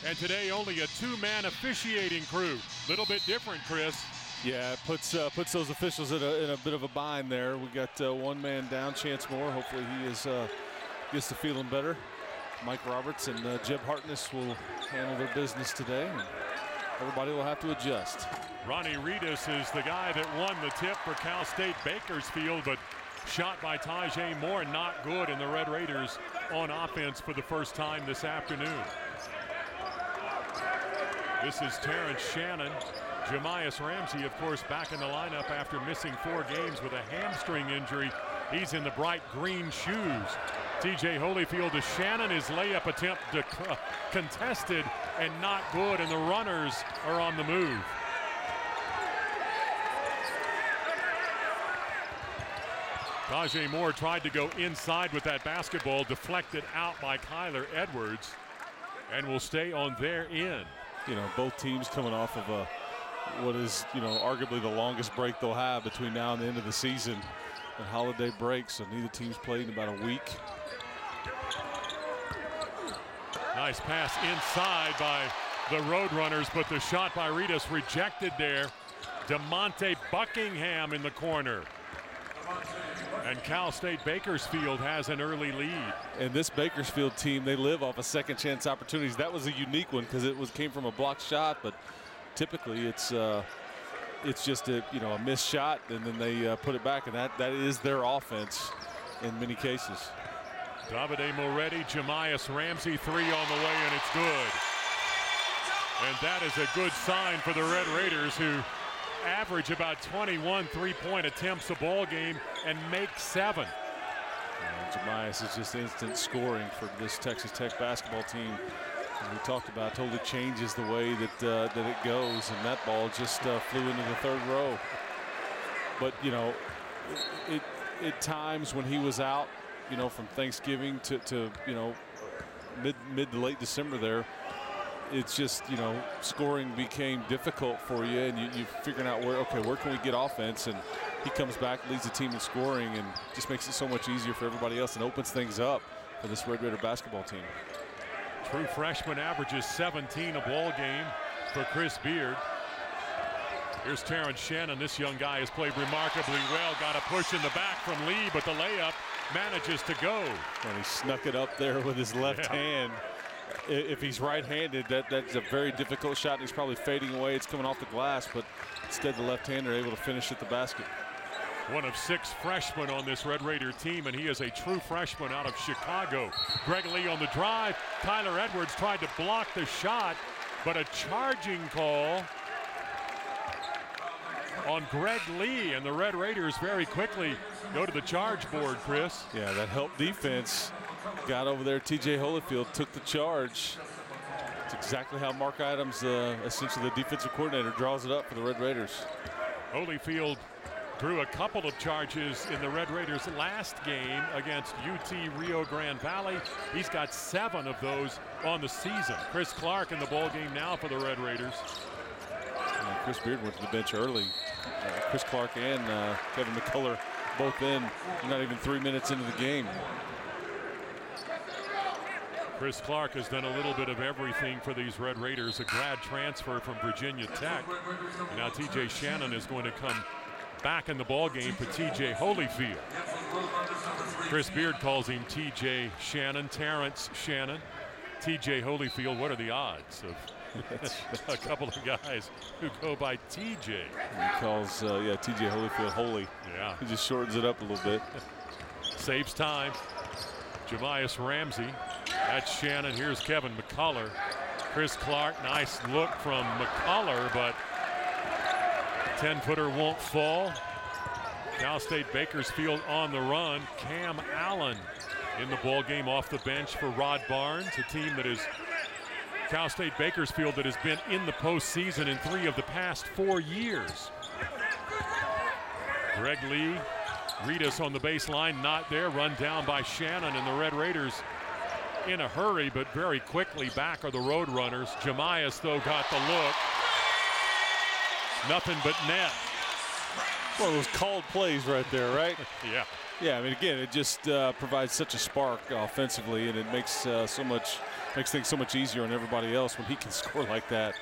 And today only a two-man officiating crew. Little bit different, Chris. Yeah, it puts those officials in a bit of a bind there. We got one man down, Chance Moore. Hopefully he gets to feeling better. Mike Roberts and Jeb Hartness will handle their business today, and everybody will have to adjust. Ronnie Reedus is the guy that won the tip for Cal State Bakersfield, but shot by Tajay Moore, not good, and the Red Raiders on offense for the first time this afternoon. This is Terrence Shannon. Jamias Ramsey, of course, back in the lineup after missing 4 games with a hamstring injury. He's in the bright green shoes. TJ Holyfield to Shannon. His layup attempt contested and not good, and the runners are on the move. Tajay Moore tried to go inside with that basketball, deflected out by Kyler Edwards, and will stay on their end. You know, both teams coming off of what is, arguably the longest break they'll have between now and the end of the season, and holiday break, so neither team's played in about a week. Nice pass inside by the Roadrunners, but the shot by Reedus rejected there. DeMonte Buckingham in the corner. And Cal State Bakersfield has an early lead. And this Bakersfield team, they live off of second chance opportunities. That was a unique one because it came from a blocked shot, but typically it's just a missed shot, and then they put it back, and that is their offense in many cases. Davide Moretti, Jamias Ramsey, 3 on the way, and it's good. And that is a good sign for the Red Raiders, who average about 21 three-point attempts a ball game and make 7. And Jamias is just instant scoring for this Texas Tech basketball team. And we talked about, totally changes the way that it goes, and that ball just flew into the 3rd row. But at times when he was out, from Thanksgiving to mid to late December there, it's just, scoring became difficult for you, and you're figuring out where can we get offense, and he comes back, leads the team in scoring, and just makes it so much easier for everybody else and opens things up for this Red Raider basketball team. True freshman averages 17 a ball game for Chris Beard. Here's Terrence Shannon. This young guy has played remarkably well. Got a push in the back from Lee, but the layup manages to go. And he snuck it up there with his left hand. If he's right-handed, that's a very difficult shot. He's probably fading away. It's coming off the glass, but instead the left-hander able to finish at the basket. One of 6 freshmen on this Red Raider team, and he is a true freshman out of Chicago. Greg Lee on the drive. Tyler Edwards tried to block the shot, but a charging call on Greg Lee, and the Red Raiders very quickly go to the charge board, Chris. Yeah, that helped defense. Got over there. TJ Holyfield took the charge. It's exactly how Mark Adams, essentially the defensive coordinator, draws it up for the Red Raiders. Holyfield drew a couple of charges in the Red Raiders' last game against UT Rio Grande Valley. He's got 7 of those on the season. Chris Clark in the ball game now for the Red Raiders. And Chris Beard went to the bench early. Chris Clark and Kevin McCullough both in. Not even 3 minutes into the game. Chris Clark has done a little bit of everything for these Red Raiders. A grad transfer from Virginia Tech. And now TJ Shannon is going to come back in the ball game for TJ Holyfield. Chris Beard calls him TJ Shannon, Terrence Shannon, TJ Holyfield. What are the odds of a couple of guys who go by TJ? He calls TJ Holyfield Holy. Yeah, he just shortens it up a little bit. Saves time. Jamias Ramsey. That's Shannon. Here's Kevin McCullough. Chris Clark, nice look from McCullough, but 10-footer won't fall. Cal State Bakersfield on the run. Cam Allen in the ball game off the bench for Rod Barnes, a team that is Cal State Bakersfield that has been in the postseason in 3 of the past 4 years. Greg Lee, Reedus on the baseline, not there. Run down by Shannon, and the Red Raiders in a hurry, but very quickly back are the Roadrunners. Jamias, though, got the look. Nothing but net. One of those called plays right there, right? Yeah. Yeah, I mean, again, it just provides such a spark offensively, and it makes so much makes things so much easier on everybody else when he can score like that.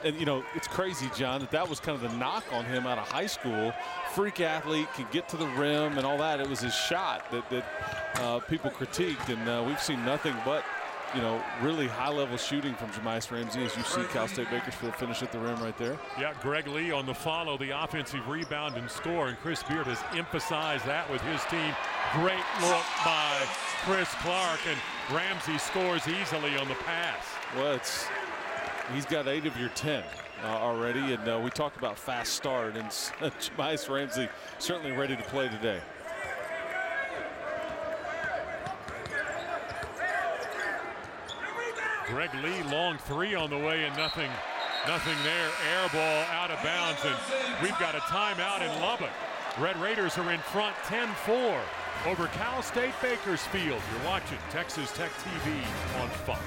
And, you know, it's crazy, John, that was kind of the knock on him out of high school. Freak athlete, can get to the rim and all that. It was his shot that people critiqued, and we've seen nothing but, you know, really high-level shooting from Jamias Ramsey, as you see Cal State Bakersfield finish at the rim right there. Yeah, Greg Lee on the follow, the offensive rebound and score, and Chris Beard has emphasized that with his team. Great look by Chris Clark, and Ramsey scores easily on the pass. Well, he's got 8 of your 10 already, and we talked about fast start, and Jamias Ramsey certainly ready to play today. Greg Lee, long 3 on the way, and nothing there. Air ball out of bounds, and we've got a timeout in Lubbock. Red Raiders are in front 10-4 over Cal State Bakersfield. You're watching Texas Tech TV on Fox.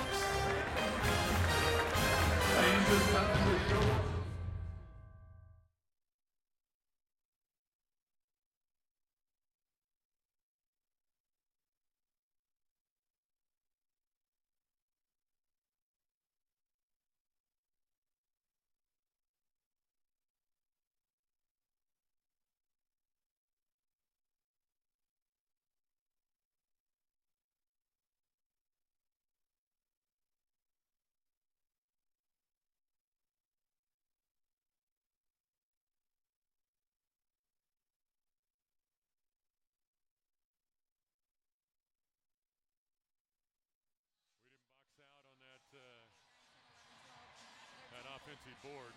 That offensive board.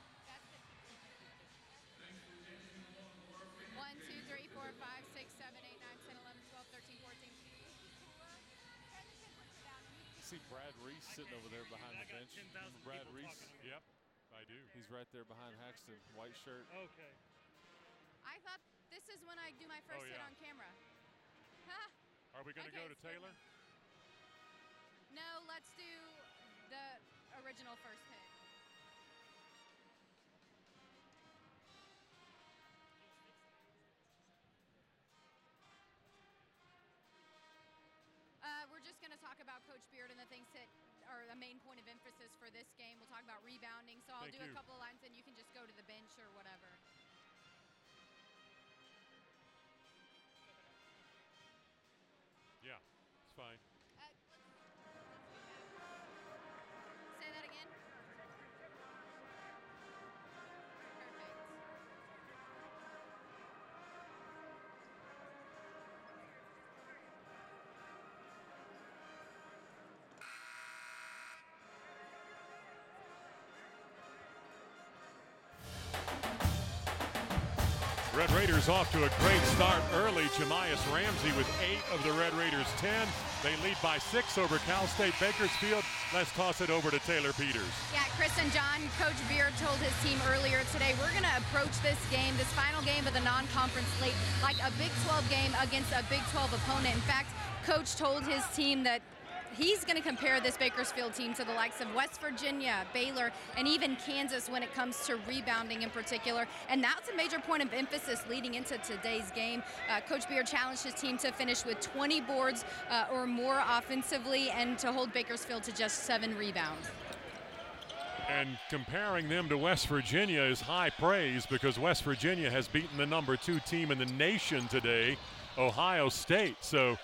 1, 2, 3, 4, 5, 6, 7, 8, 9, 10, 11, 12, 13, 14. See Brad Reese sitting over there behind the bench. Remember Brad Reese? Yep, I do. He's right there behind Haxton, white shirt. Okay. I thought this is when I do my first hit on camera. Are we going to go to Taylor? No, let's do the original first hit. We're just going to talk about Coach Beard and the things that are the main point of emphasis for this game. We'll talk about rebounding. So I'll do a couple of lines and you can just go to the bench or whatever. Yeah, it's fine. Say that again. Perfect. Red Raiders off to a great start early. Jamias Ramsey with 8 of the Red Raiders' 10. They lead by 6 over Cal State Bakersfield. Let's toss it over to Taylor Peters. Yeah, Chris and John, Coach Beard told his team earlier today, we're going to approach this game, this final game of the non-conference slate, like a Big 12 game against a Big 12 opponent. In fact, Coach told his team that he's going to compare this Bakersfield team to the likes of West Virginia, Baylor, and even Kansas when it comes to rebounding in particular. And that's a major point of emphasis leading into today's game. Coach Beard challenged his team to finish with 20 boards or more offensively and to hold Bakersfield to just 7 rebounds. And comparing them to West Virginia is high praise because West Virginia has beaten the number 2 team in the nation today, Ohio State. So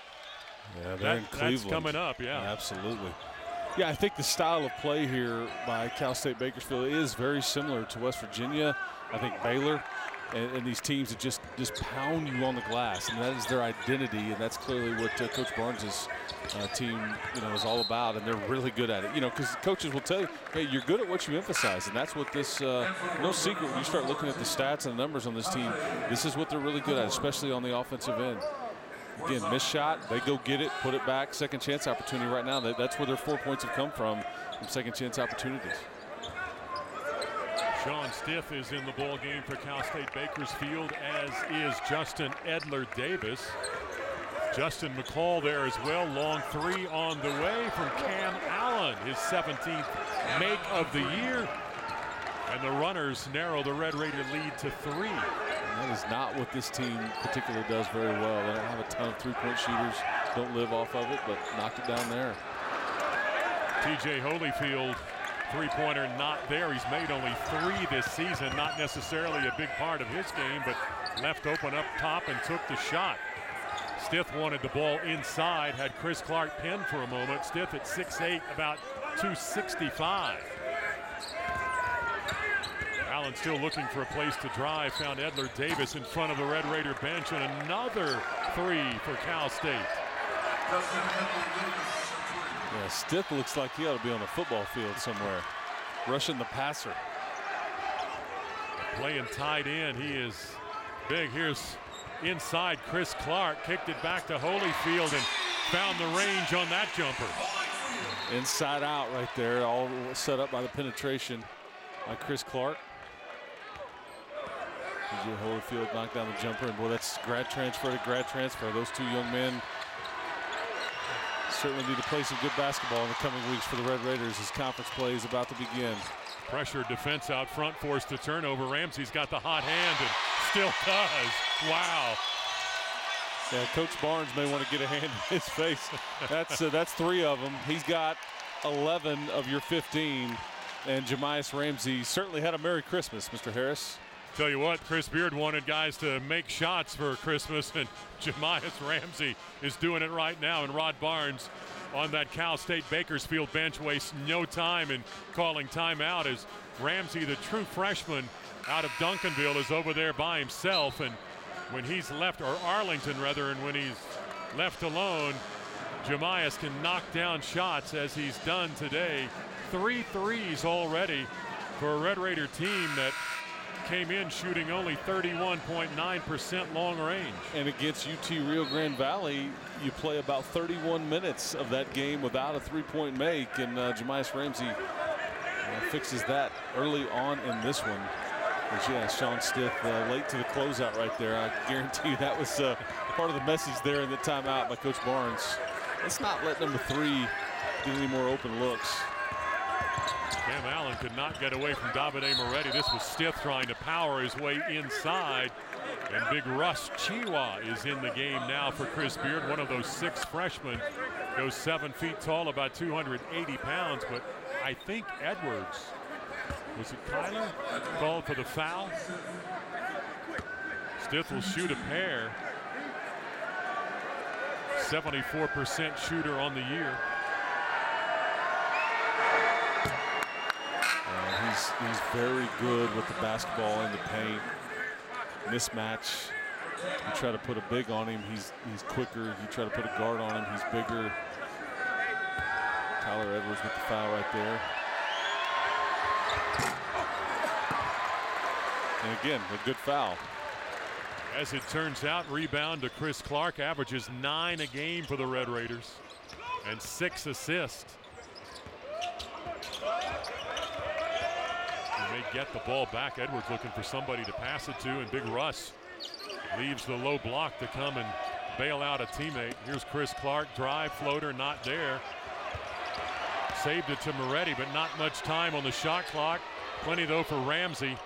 yeah, they're in Cleveland. That's coming up, yeah. Absolutely. Yeah, I think the style of play here by Cal State Bakersfield is very similar to West Virginia. I think Baylor and these teams that just pound you on the glass, and that is their identity, and that's clearly what Coach Barnes' team, is all about, and they're really good at it. Because coaches will tell you, hey, you're good at what you emphasize, and that's what this, no secret when you start looking at the stats and the numbers on this team, this is what they're really good at, especially on the offensive end. Again, missed shot, they go get it, put it back, second chance opportunity right now. That's where their 4 points have come from second chance opportunities. Sean Stiff is in the ball game for Cal State Bakersfield, as is Justin Edler-Davis. Justin McCall there as well. Long 3 on the way from Cam Allen, his 17th make of the year. And the runners narrow the Red Raider lead to 3. And that is not what this team particularly does very well. They don't have a ton of 3-point shooters, don't live off of it, but knocked it down there. TJ Holyfield, three-pointer not there. He's made only 3 this season. Not necessarily a big part of his game, but left open up top and took the shot. Stith wanted the ball inside, had Chris Clark pinned for a moment. Stith at 6'8", about 265. Allen still looking for a place to drive. Found Edler Davis in front of the Red Raider bench, and another 3 for Cal State. Yeah, Stith looks like he ought to be on a football field somewhere, rushing the passer. Playing tight end, he is big. Here's inside Chris Clark, kicked it back to Holyfield and found the range on that jumper. Inside out right there, all set up by the penetration by Chris Clark. TJ Holyfield knocked down the jumper, and boy, that's grad transfer to grad transfer. Those two young men certainly need to play some good basketball in the coming weeks for the Red Raiders as conference play is about to begin. Pressure defense out front, forced to turnover. Ramsey's got the hot hand and still does. Wow. Yeah, Coach Barnes may want to get a hand in his face. That's 3 of them. He's got 11 of your 15. And Jamias Ramsey certainly had a Merry Christmas, Mr. Harris. Tell you what, Chris Beard wanted guys to make shots for Christmas, and Jamias Ramsey is doing it right now. And Rod Barnes on that Cal State Bakersfield bench wastes no time in calling timeout as Ramsey, the true freshman out of Duncanville, is over there by himself. And when he's left, or Arlington rather, and when he's left alone, Jamias can knock down shots as he's done today. 3 threes already for a Red Raider team that came in shooting only 31.9% long range. And against UT Rio Grande Valley, you play about 31 minutes of that game without a three-point make, and Jamias Ramsey fixes that early on in this one. But yeah, Sean Stith late to the closeout right there. I guarantee you that was part of the message there in the timeout by Coach Barnes. Let's not let number 3 get any more open looks. Cam Allen could not get away from Davide Moretti. This was Stith trying to power his way inside. And big Russ Chiwa is in the game now for Chris Beard. One of those 6 freshmen. Goes 7 feet tall, about 280 pounds. But I think Edwards, was it Kyler, called for the foul? Stith will shoot a pair. 74% shooter on the year. He's very good with the basketball in the paint. Mismatch. You try to put a big on him, he's quicker. You try to put a guard on him, he's bigger. Tyler Edwards with the foul right there. And again, a good foul. As it turns out, rebound to Chris Clark, averages 9 a game for the Red Raiders and 6 assists. He may get the ball back. Edwards looking for somebody to pass it to, and big Russ leaves the low block to come and bail out a teammate. Here's Chris Clark, drive, floater, not there. Saved it to Moretti, but not much time on the shot clock. Plenty though for Ramsey.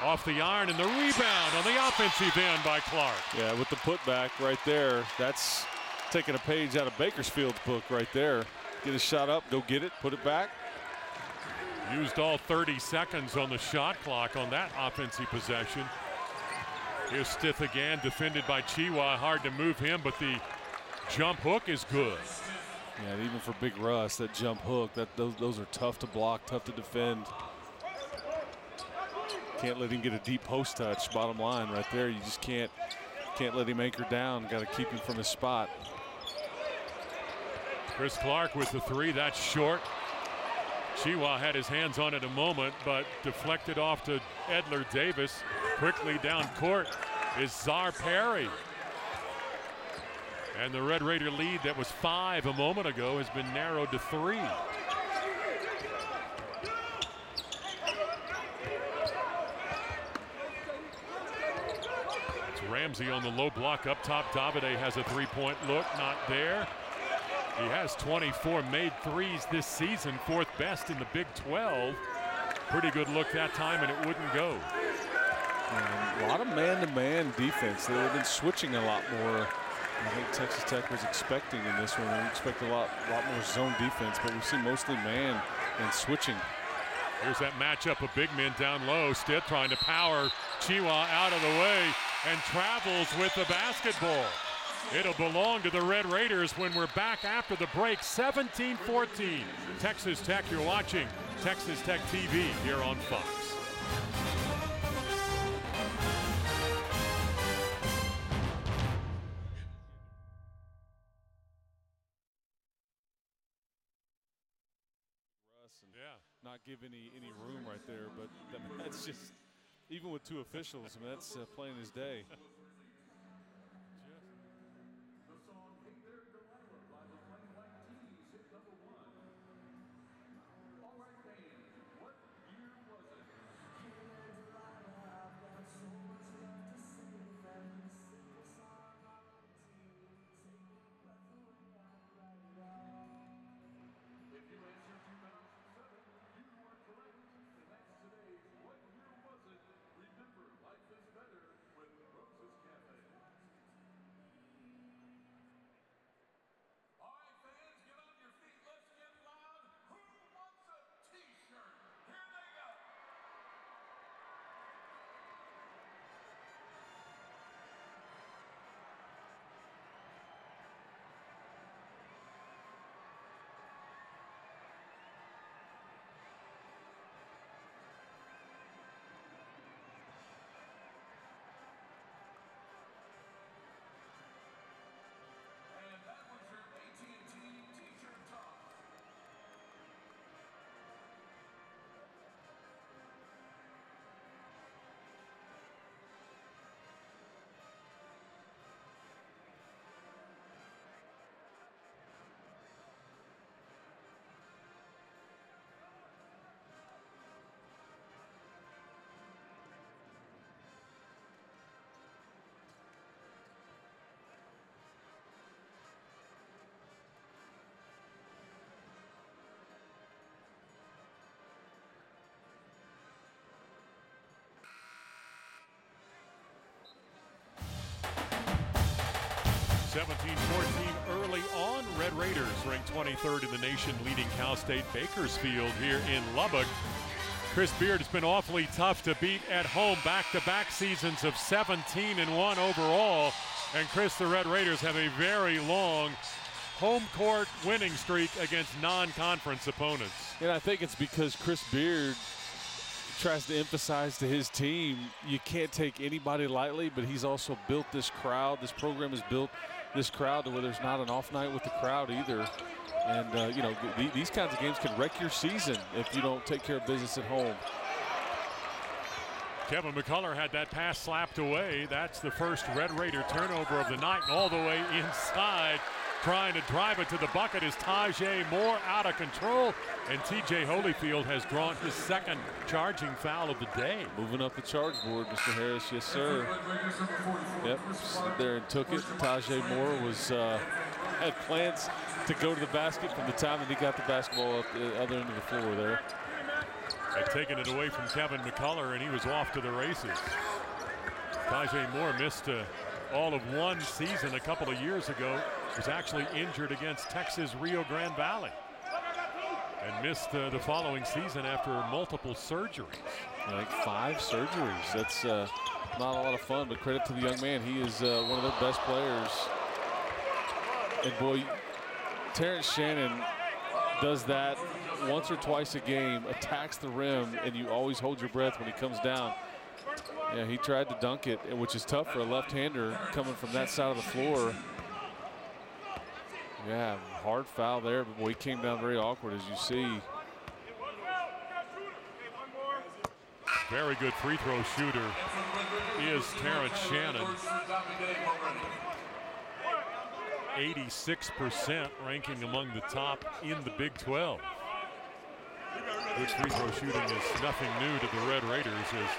Off the iron, and the rebound on the offensive end by Clark. Yeah, with the putback right there, that's taking a page out of Bakersfield's book right there. Get a shot up, go get it, put it back. Used all 30 seconds on the shot clock on that offensive possession. Here's Stith again, defended by Chiwa. Hard to move him, but the jump hook is good. Yeah, even for big Russ, that jump hook, those are tough to block, tough to defend. Can't let him get a deep post touch, bottom line right there. You just can't let him anchor down. Got to keep him from his spot. Chris Clark with the 3, that's short. Chiwa had his hands on it a moment, but deflected off to Edler Davis. Quickly down court is Czar Perry. And the Red Raider lead that was 5 a moment ago has been narrowed to 3. It's Ramsey on the low block up top. Davide has a 3-point look, not there. He has 24 made threes this season, 4th best in the Big 12. Pretty good look that time, and it wouldn't go. And a lot of man-to-man defense. They've been switching a lot more I think Texas Tech was expecting in this one. We expect a lot more zone defense, but we see mostly man and switching. Here's that matchup of big men down low. Stitt trying to power Chiwa out of the way and travels with the basketball. It'll belong to the Red Raiders when we're back after the break. 17-14. Texas Tech, you're watching Texas Tech TV here on Fox. Not give any room right there, but that's just, even with two officials, I mean, that's plain as day. Early on, Red Raiders ranked 23rd in the nation, leading Cal State Bakersfield here in Lubbock. Chris Beard has been awfully tough to beat at home, back-to-back seasons of 17-1 overall. And Chris, the Red Raiders have a very long home court winning streak against non-conference opponents. And I think it's because Chris Beard tries to emphasize to his team, you can't take anybody lightly, but he's also built this crowd. This program has built this crowd to where there's not an off night with the crowd either. And, you know, these kinds of games can wreck your season if you don't take care of business at home. Kevin McCullough had that pass slapped away. That's the first Red Raider turnover of the night, and all the way inside, trying to drive it to the bucket is Tajay Moore, out of control, and TJ Holyfield has drawn his second charging foul of the day. Moving up the charge board, Mr. Harris, yes sir. Yep, stood there and took it. Tajay Moore was had plans to go to the basket from the time that he got the basketball at the other end of the floor there. Had taken it away from Kevin McCullough, and he was off to the races. Tajay Moore missed all of one season a couple of years ago. Was actually injured against Texas Rio Grande Valley and missed the following season after multiple surgeries. Like 5 surgeries. That's not a lot of fun, but credit to the young man. He is one of their best players. And boy, Terrence Shannon does that once or twice a game, attacks the rim, and you always hold your breath when he comes down. Yeah, he tried to dunk it, which is tough for a left-hander coming from that side of the floor. Yeah, hard foul there, but boy, he came down very awkward, as you see. Very good free throw shooter is Terrence Shannon. 86% ranking among the top in the Big 12. Good free throw shooting is nothing new to the Red Raiders as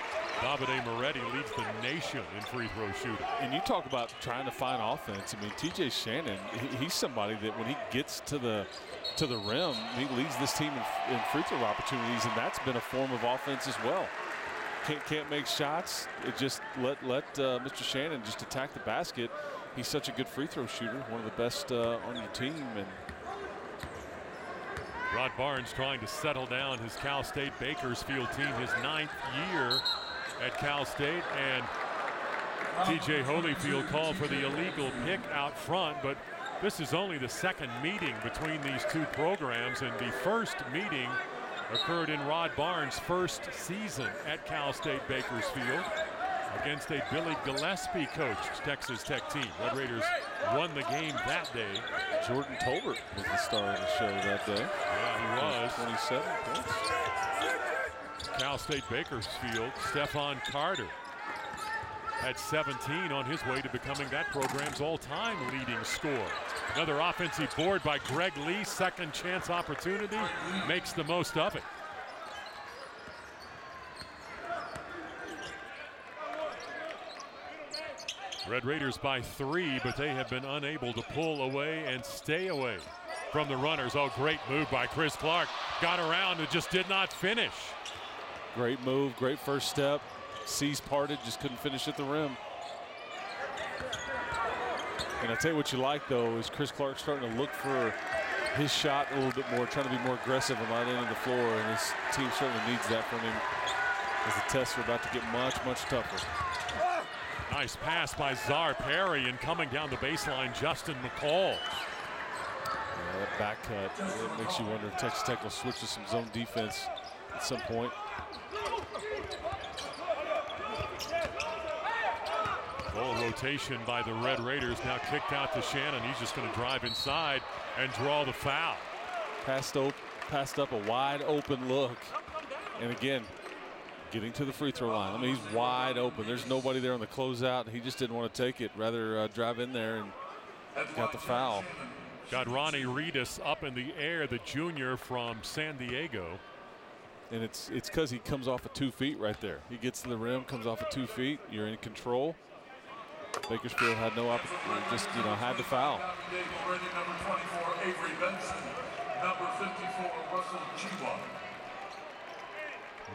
Davide Moretti leads the nation in free throw shooting. And you talk about trying to find offense. I mean, TJ Shannon, he's somebody that when he gets to the rim, he leads this team in free throw opportunities, and that's been a form of offense as well. Can't make shots. It just let Mr. Shannon just attack the basket he's such a good free throw shooter, one of the best on your team. And Rod Barnes trying to settle down his Cal State Bakersfield team, his 9th year at Cal State, and TJ Holyfield called for the illegal pick out front, but this is only the second meeting between these two programs, and the first meeting occurred in Rod Barnes' first season at Cal State Bakersfield against a Billy Gillespie coached Texas Tech team. Red Raiders won the game that day. Jordan Tolbert was the star of the show that day. Yeah, he was. 27 points. Cal State Bakersfield, Stephon Carter had 17 on his way to becoming that program's all-time leading scorer. Another offensive board by Greg Lee, second chance opportunity, makes the most of it. Red Raiders by 3, but they have been unable to pull away and stay away from the runners. Oh, great move by Chris Clark. Got around and just did not finish. Great move, great first step. Seas parted, just couldn't finish at the rim. And I tell you what you like, though, is Chris Clark starting to look for his shot a little bit more, trying to be more aggressive on that end of the floor, and his team certainly needs that from him as the tests are about to get much, much tougher. Nice pass by Czar Perry, and coming down the baseline, Justin McCall. Yeah, that back cut, it makes you wonder if Texas Tech will switch to some zone defense at some point. Full rotation by the Red Raiders, now kicked out to Shannon. He's just going to drive inside and draw the foul. Passed up a wide open look. And again, getting to the free throw line. I mean, he's wide open. There's nobody there on the closeout. He just didn't want to take it, rather drive in there and got the foul. Got Ronnie Reedus up in the air, the junior from San Diego. And it's because he comes off of 2 feet right there. He gets to the rim, comes off of 2 feet. You're in control. Bakersfield had no opportunity, just, had the foul.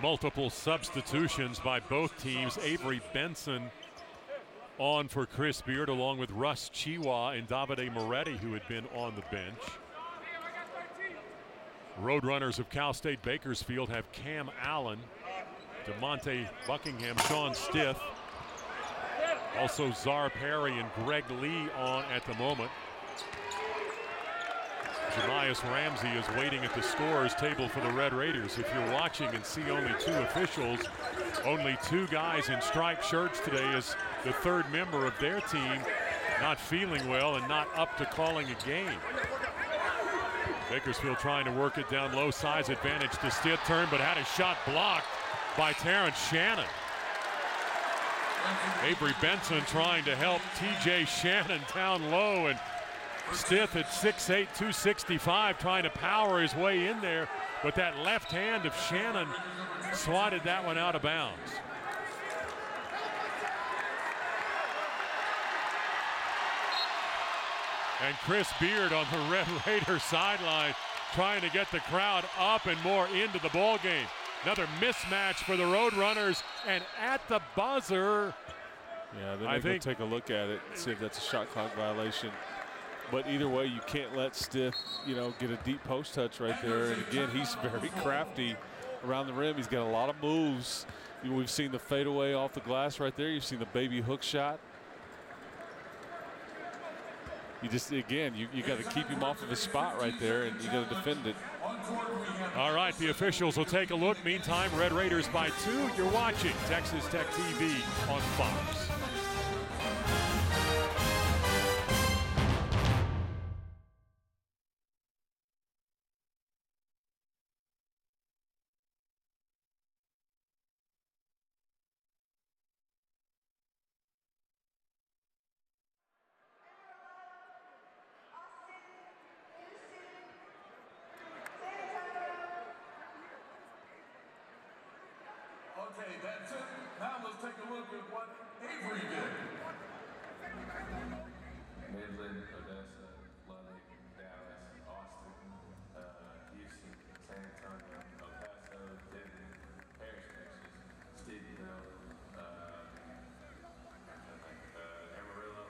Multiple substitutions by both teams. Avery Benson on for Chris Beard, along with Russ Chiwa and Davide Moretti, who had been on the bench. Roadrunners of Cal State Bakersfield have Cam Allen, DeMonte Buckingham, Sean Stith, also Czar Perry and Greg Lee on at the moment. Jemias Ramsey is waiting at the scorer's table for the Red Raiders. If you're watching and see only 2 officials, only 2 guys in striped shirts today, is the third member of their team not feeling well and not up to calling a game. Bakersfield trying to work it down low, size advantage to Stith, turn, but had a shot blocked by Terrence Shannon. Avery Benson trying to help TJ Shannon down low, and Stith at 6'8", 265, trying to power his way in there, but that left hand of Shannon swatted that one out of bounds. And Chris Beard on the Red Raider sideline trying to get the crowd up and more into the ball game. Another mismatch for the Roadrunners, and at the buzzer. Yeah, they're going to take a look at it and see if that's a shot clock violation. But either way, you can't let Stith, get a deep post touch right there. And again, he's very crafty around the rim. He's got a lot of moves. We've seen the fadeaway off the glass right there. You've seen the baby hook shot. You just, again, you got to keep him off of his spot right there, and you got to defend it. All right, the officials will take a look. Meantime, Red Raiders by 2. You're watching Texas Tech TV on Fox. Okay, that's it. Now let's take a look at what Avery did. Midland, Odessa, Lubbock, Dallas, Austin, Houston, San Antonio, El Paso, Denton, Paris, Texas, Stephenville, Amarillo,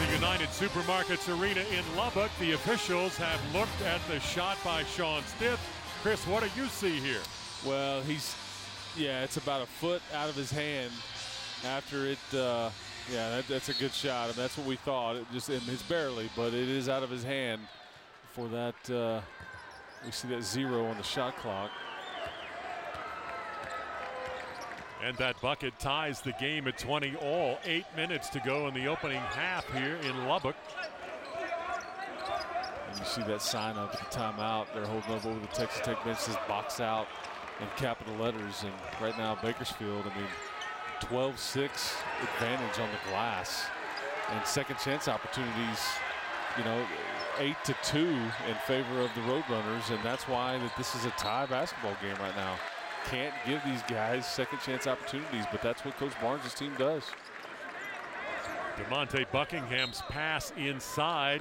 In the United Supermarkets Arena in Lubbock, the officials have looked at the shot by Sean Stith. Chris, what do you see here? Well, it's about a foot out of his hand after it. That's a good shot. I mean, that's what we thought. It's barely, but it is out of his hand. For that, we see that 0 on the shot clock. And that bucket ties the game at 20 all. 8 minutes to go in the opening half here in Lubbock. And you see that sign up at the timeout. They're holding up over the Texas Tech bench. Says box out in capital letters. And right now, Bakersfield, 12-6 advantage on the glass. And second chance opportunities, 8-2 in favor of the Roadrunners. And that's why this is a tie basketball game right now. Can't give these guys second chance opportunities, but that's what Coach Barnes' team does. DeMonte Buckingham's pass inside,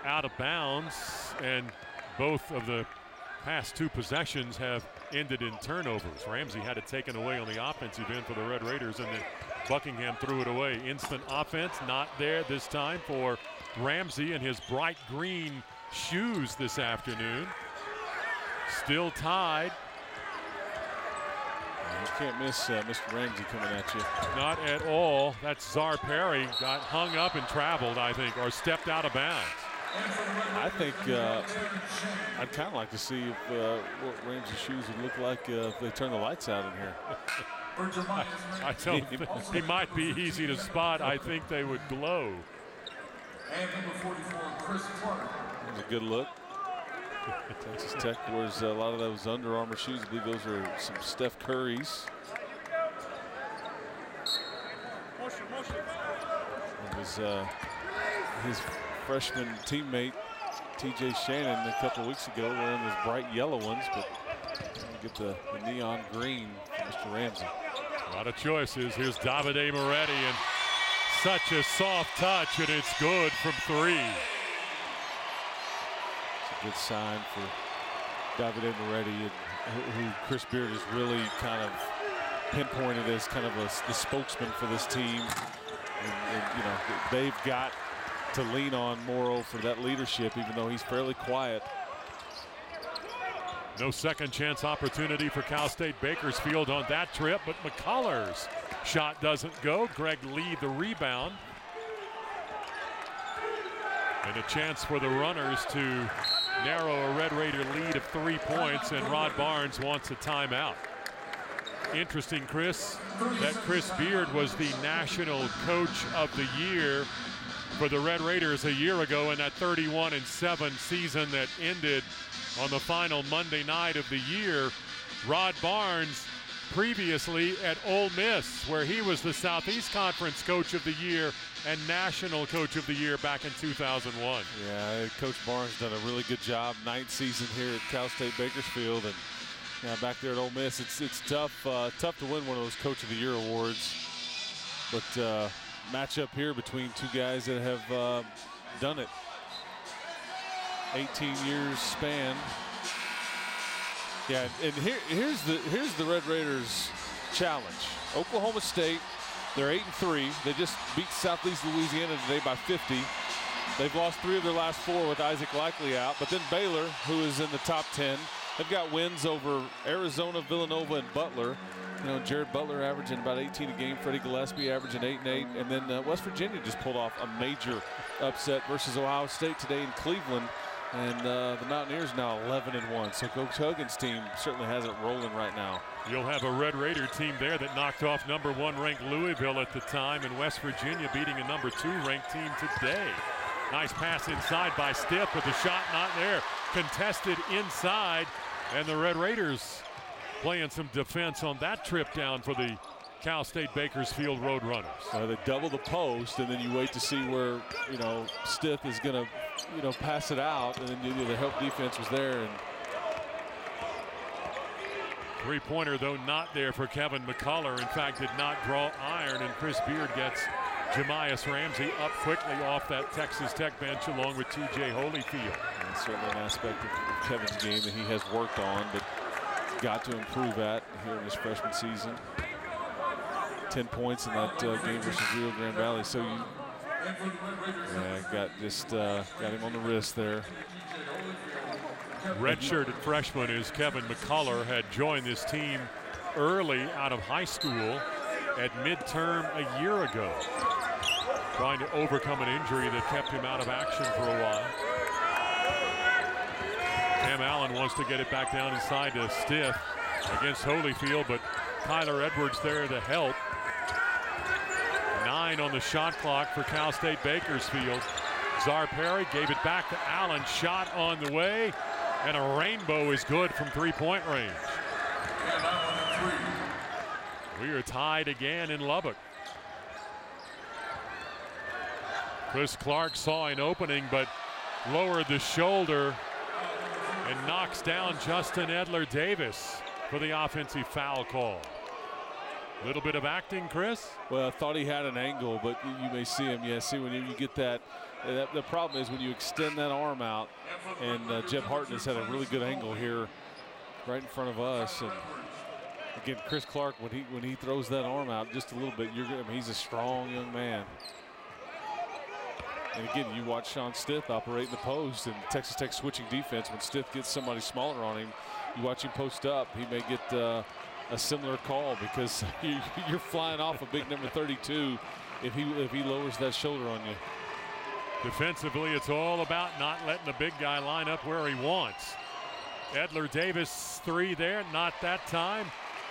out of bounds, and both of the past 2 possessions have ended in turnovers. Ramsey had it taken away on the offensive end for the Red Raiders, and then Buckingham threw it away. Instant offense not there this time for Ramsey and his bright green shoes this afternoon. Still tied. You can't miss Mr. Ramsey coming at you. Not at all. That's Czar Perry. Got hung up and traveled, I think, or stepped out of bounds. I think I'd kind of like to see what Ramsey's shoes would look like if they turn the lights out in here. I don't think he might be easy to spot. I think they would glow. And number 44, Chris Clark. That's a good look. Texas Tech wears a lot of those Under Armour shoes. I believe those are some Steph Curry's. It was his freshman teammate, TJ Shannon, a couple of weeks ago wearing those bright yellow ones, but you get the neon green from Mr. Ramsey. A lot of choices. Here's Davide Moretti, and such a soft touch, and it's good from 3. Good sign for Davide Moretti, who Chris Beard has really kind of pinpointed as kind of the spokesman for this team. And they've got to lean on Morrow for that leadership, even though he's fairly quiet. No second chance opportunity for Cal State Bakersfield on that trip, but McCullers' shot doesn't go. Greg Lee the rebound. And a chance for the runners to narrow a Red Raider lead of 3 points, and Rod Barnes wants a timeout. Interesting, Chris, that Chris Beard was the National Coach of the Year for the Red Raiders a year ago in that 31-7 season that ended on the final Monday night of the year. Rod Barnes previously at Ole Miss, where he was the Southeast Conference Coach of the Year and National Coach of the Year back in 2001. Yeah, Coach Barnes done a really good job. 9th season here at Cal State Bakersfield, and back there at Ole Miss, it's tough to win one of those Coach of the Year awards. But matchup here between 2 guys that have done it. 18 years span. Yeah, and here's the Red Raiders challenge. Oklahoma State, they're 8-3. They just beat Southeast Louisiana today by 50. They've lost 3 of their last 4 with Isaac Likely out. But then Baylor, who is in the top 10, they've got wins over Arizona, Villanova, and Butler. Jared Butler averaging about 18 a game. Freddie Gillespie averaging 8-8. And then West Virginia just pulled off a major upset versus Ohio State today in Cleveland. And the Mountaineers now 11-1. So Coach Hogan's team certainly has it rolling right now. You'll have a Red Raider team there that knocked off number 1 ranked Louisville at the time, and West Virginia beating a number 2 ranked team today. Nice pass inside by Stiff, but the shot not there. Contested inside, and the Red Raiders playing some defense on that trip down for the Cal State Bakersfield Roadrunners. They double the post, and then you wait to see where Stith is going to pass it out, and then the help defense was there. And three-pointer though not there for Kevin McCullough. In fact, did not draw iron, and Chris Beard gets Jamias Ramsey up quickly off that Texas Tech bench along with TJ Holyfield. That's certainly an aspect of Kevin's game that he has worked on, but got to improve at here in his freshman season. 10 points in that game versus Rio Grande Valley. So Yeah, got him on the wrist there. Redshirted freshman is Kevin McCullough, had joined this team early out of high school at midterm a year ago, trying to overcome an injury that kept him out of action for a while. Cam Allen wants to get it back down inside to Stiff against Holyfield, but Kyler Edwards there to help. 9 on the shot clock for Cal State Bakersfield. Czar Perry gave it back to Allen, shot on the way, and a rainbow is good from three-point range. We are tied again in Lubbock. Chris Clark saw an opening but lowered the shoulder and knocks down Justin Edler-Davis for the offensive foul call. Little bit of acting, Chris? Well, I thought he had an angle, but you may see him. Yeah, see, when you get that, the problem is when you extend that arm out, and Jeb Hartness had a really good angle here right in front of us. And again, Chris Clark, when he throws that arm out just a little bit, he's a strong young man. And again, you watch Sean Stith operate in the post, and Texas Tech switching defense. When Stith gets somebody smaller on him, you watch him post up. He may get a similar call because you're flying off a big number 32 if he lowers that shoulder on you. Defensively, it's all about not letting the big guy line up where he wants. Edler-Davis 3 there, not that time.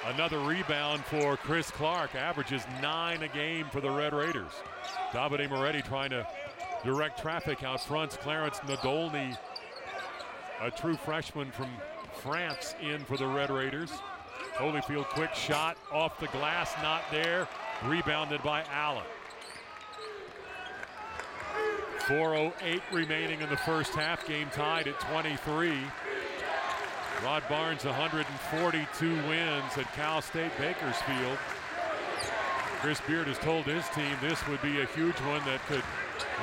Another rebound for Chris Clark, averages 9 a game for the Red Raiders. Davide Moretti trying to direct traffic out front. Clarence Nadolny, a true freshman from France, in for the Red Raiders. Holyfield, quick shot off the glass, not there. Rebounded by Allen. 4:08 remaining in the first half. Game tied at 23. Rod Barnes, 142 wins at Cal State Bakersfield. Chris Beard has told his team this would be a huge one that could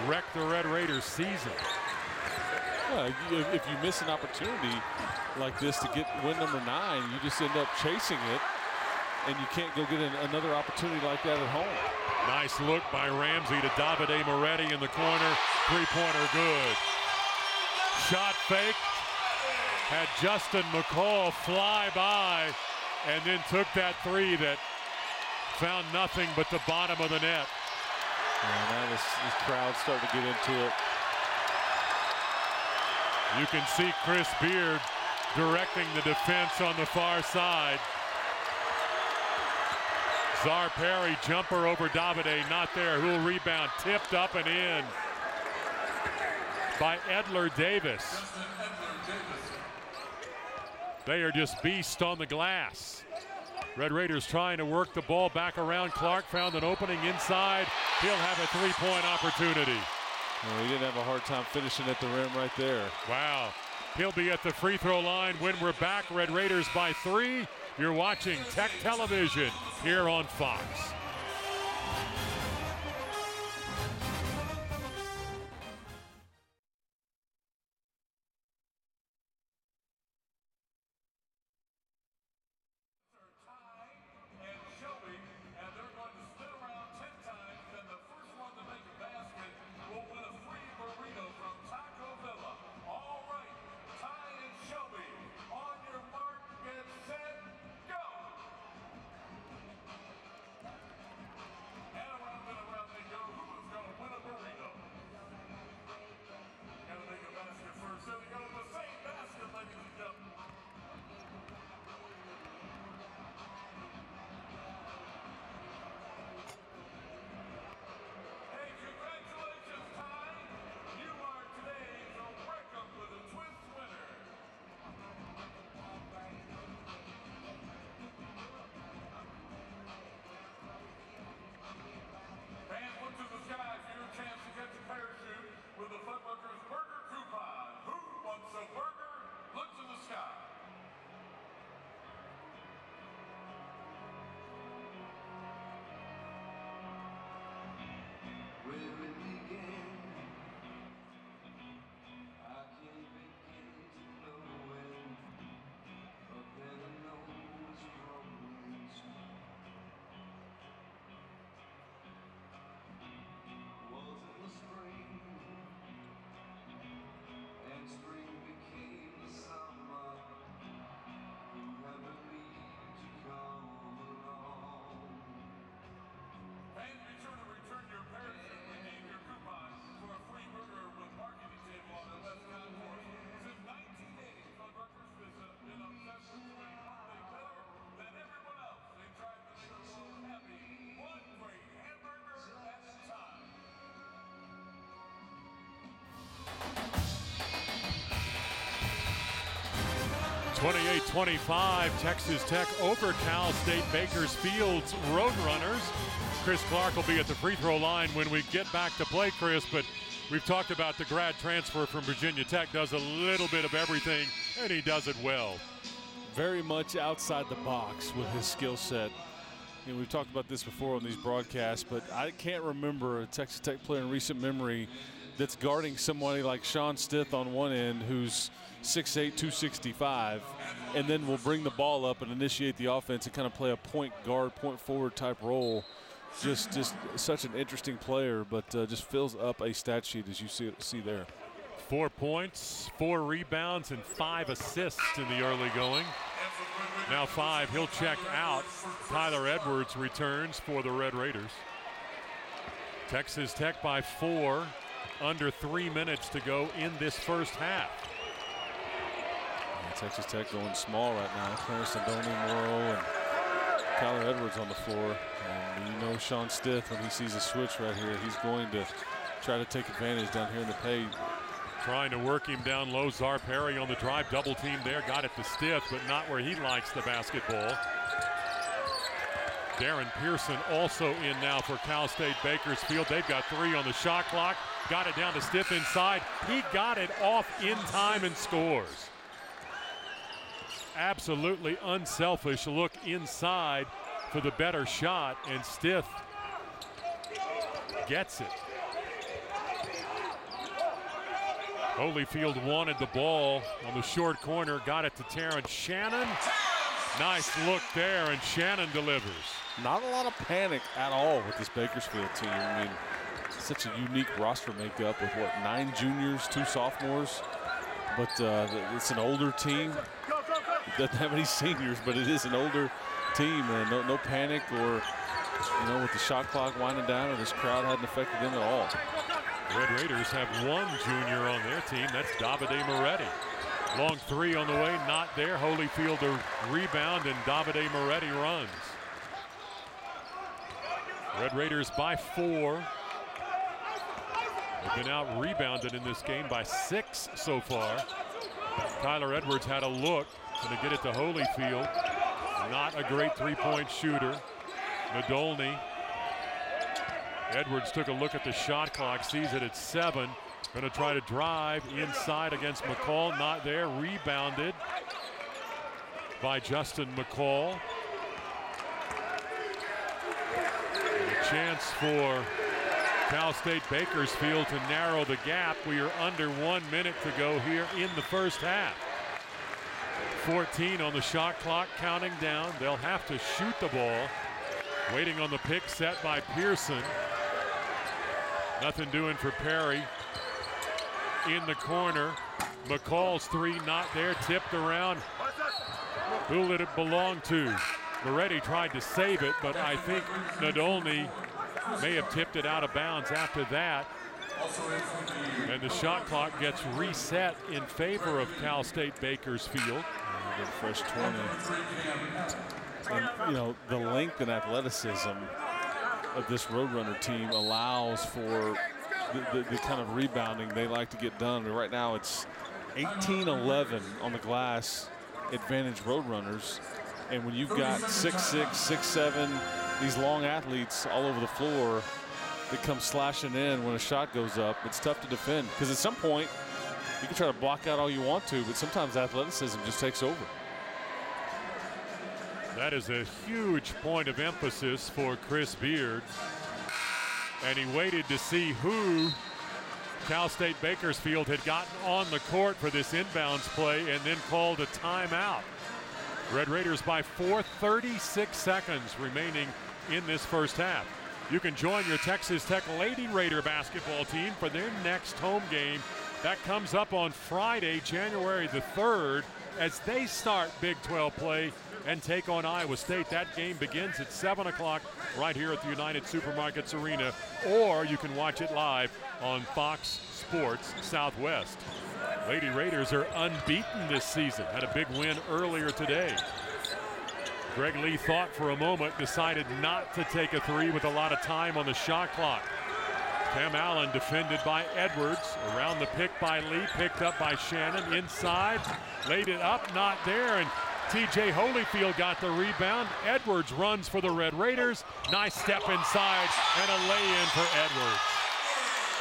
wreck the Red Raiders season. Well, if you miss an opportunity like this to get win number 9, you just end up chasing it, and you can't go get another opportunity like that at home. Nice look by Ramsey to Davide Moretti in the corner. Three-pointer good. Shot fake. Had Justin McCall fly by, and then took that three that found nothing but the bottom of the net. Yeah, now this crowd's starting to get into it. You can see Chris Beard directing the defense on the far side. Czar Perry, jumper over Davide, not there. Who'll rebound? Tipped up and in by Edler-Davis. They are just beasts on the glass. Red Raiders trying to work the ball back around. Clark found an opening inside. He'll have a three-point opportunity. Well, he didn't have a hard time finishing at the rim right there. Wow. He'll be at the free throw line when we're back. Red Raiders by 3. You're watching Tech Television here on Fox. 28-25, Texas Tech over Cal State Bakersfield's Roadrunners. Chris Clark will be at the free throw line when we get back to play, Chris, but we've talked about the grad transfer from Virginia Tech, does a little bit of everything, and he does it well. Very much outside the box with his skill set. You know, we've talked about this before on these broadcasts, but I can't remember a Texas Tech player in recent memory that's guarding somebody like Sean Stith on one end, who's 6'8", 265, and then will bring the ball up and initiate the offense and kind of play a point guard, point forward type role. Just such an interesting player, but just fills up a stat sheet as you see there. 4 points, 4 rebounds, and 5 assists in the early going. Now 5, he'll check out. Tyler Edwards returns for the Red Raiders. Texas Tech by 4, under 3 minutes to go in this first half. And Texas Tech going small right now. Clarence Ndoni, Morrow, and Tyler Edwards on the floor. And you know Sean Stith, when he sees a switch right here, he's going to try to take advantage down here in the paint. Trying to work him down low. Czar Perry on the drive, double team there, got it to Stith, but not where he likes the basketball. Darren Pearson also in now for Cal State Bakersfield. They've got 3 on the shot clock. Got it down to Stith inside. He got it off in time and scores. Absolutely unselfish look inside for the better shot, and Stith gets it. Holyfield wanted the ball on the short corner, got it to Terrence Shannon. Nice look there, and Shannon delivers. Not a lot of panic at all with this Bakersfield team. I mean, such a unique roster makeup with, what, 9 juniors, 2 sophomores. But it's an older team. It doesn't have any seniors, but it is an older team. And no panic or, with the shot clock winding down, or this crowd hadn't affected them at all. Red Raiders have 1 junior on their team. That's Davide Moretti. Long 3 on the way, not there. Holyfield a rebound, and Davide Moretti runs. Red Raiders by 4. They've been out rebounded in this game by 6 so far. Tyler Edwards had a look, going to get it to Holyfield. Not a great 3-point shooter. Nadolny. Edwards took a look at the shot clock, sees it at 7. Going to try to drive inside against McCall. Not there. Rebounded by Justin McCall. And a chance for Cal State Bakersfield to narrow the gap. We are under 1 minute to go here in the first half. 14 on the shot clock, counting down. They'll have to shoot the ball. Waiting on the pick set by Pearson. Nothing doing for Perry. In the corner. McCall's 3 not there. Tipped around. Who did it belong to? Moretti tried to save it, but I think Nadolny may have tipped it out of bounds after that. And the shot clock gets reset in favor of Cal State Bakersfield. The fresh 20. And, the length and athleticism of this Roadrunner team allows for the kind of rebounding they like to get done. Right now it's 18-11 on the glass advantage Roadrunners. And when you've got 6'6", 6'7", these long athletes all over the floor that come slashing in when a shot goes up, it's tough to defend. Because at some point, you can try to block out all you want to, but sometimes athleticism just takes over. That is a huge point of emphasis for Chris Beard. And he waited to see who Cal State Bakersfield had gotten on the court for this inbounds play, and then called a timeout. Red Raiders by 4, 36 seconds remaining in this first half. You can join your Texas Tech Lady Raider basketball team for their next home game. That comes up on Friday, January the 3rd, as they start Big 12 play and take on Iowa State. That game begins at 7 o'clock right here at the United Supermarkets Arena, or you can watch it live on Fox Sports Southwest. Lady Raiders are unbeaten this season. Had a big win earlier today. Greg Lee thought for a moment, decided not to take a 3 with a lot of time on the shot clock. Cam Allen defended by Edwards. Around the pick by Lee, picked up by Shannon. Inside, laid it up, not there, and TJ Holyfield got the rebound. Edwards runs for the Red Raiders. Nice step inside and a lay-in for Edwards.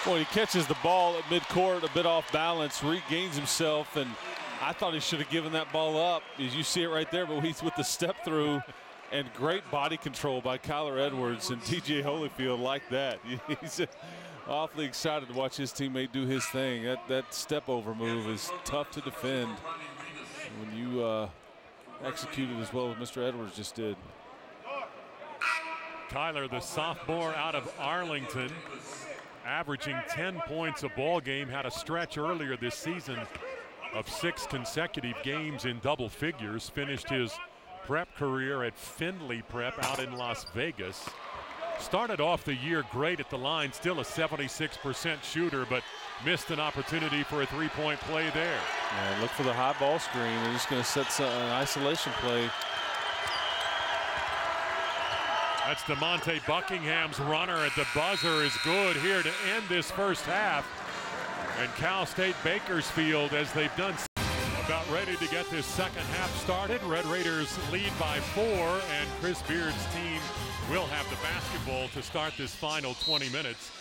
Well, he catches the ball at midcourt, a bit off balance, regains himself, and I thought he should have given that ball up. As you see it right there, but he's with the step through and great body control by Kyler Edwards, and TJ Holyfield like that. He's awfully excited to watch his teammate do his thing. That step over move is tough to defend when you execute it as well as Mr. Edwards just did. Kyler, the sophomore out of Arlington, averaging 10 points a ball game, had a stretch earlier this season of 6 consecutive games in double figures, finished his prep career at Findlay Prep out in Las Vegas. Started off the year great at the line, still a 76% shooter, but missed an opportunity for a three-point play there. Yeah, look for the high ball screen. They're just going to set an isolation play. That's DeMonte Buckingham's runner at the buzzer is good here to end this first half. And Cal State Bakersfield, as they've done, about ready to get this second half started. Red Raiders lead by 4, and Chris Beard's team will have the basketball to start this final 20 minutes.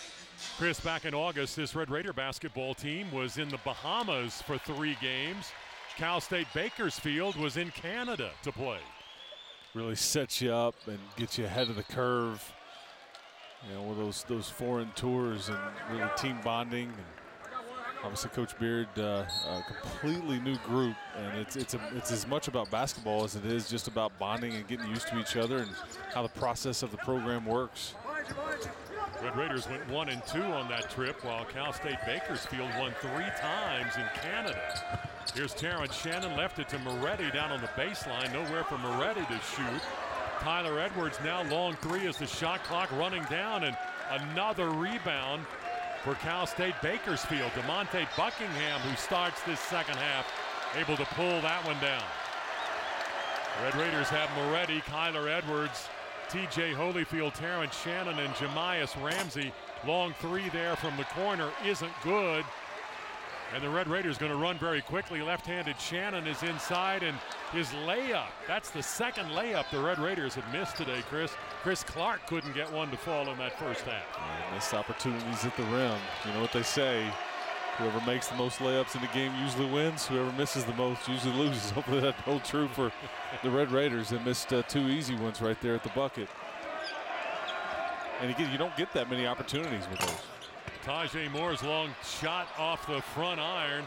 Chris, back in August, this Red Raider basketball team was in the Bahamas for 3 games. Cal State Bakersfield was in Canada to play. Really sets you up and gets you ahead of the curve. You know, with those foreign tours and really team bonding. And obviously, Coach Beard, a completely new group, and it's as much about basketball as it is just about bonding and getting used to each other and how the process of the program works. Red Raiders went 1 and 2 on that trip, while Cal State Bakersfield won 3 times in Canada. Here's Terrence Shannon, left it to Moretti down on the baseline. Nowhere for Moretti to shoot. Tyler Edwards now long 3 as the shot clock running down, and another rebound for Cal State Bakersfield. DeMonte Buckingham, who starts this second half, able to pull that one down. Red Raiders have Moretti, Kyler Edwards, TJ Holyfield, Terrence Shannon, and Jamias Ramsey. Long 3 there from the corner isn't good. And the Red Raiders going to run very quickly. Left-handed Shannon is inside, and his layup. That's the second layup the Red Raiders had missed today, Chris. Chris Clark couldn't get one to fall in that first half. Yeah, missed opportunities at the rim. You know what they say, whoever makes the most layups in the game usually wins. Whoever misses the most usually loses. Hopefully that holds true for the Red Raiders. They missed 2 easy ones right there at the bucket. And again, you don't get that many opportunities with those. Tajay Moore's long shot off the front iron,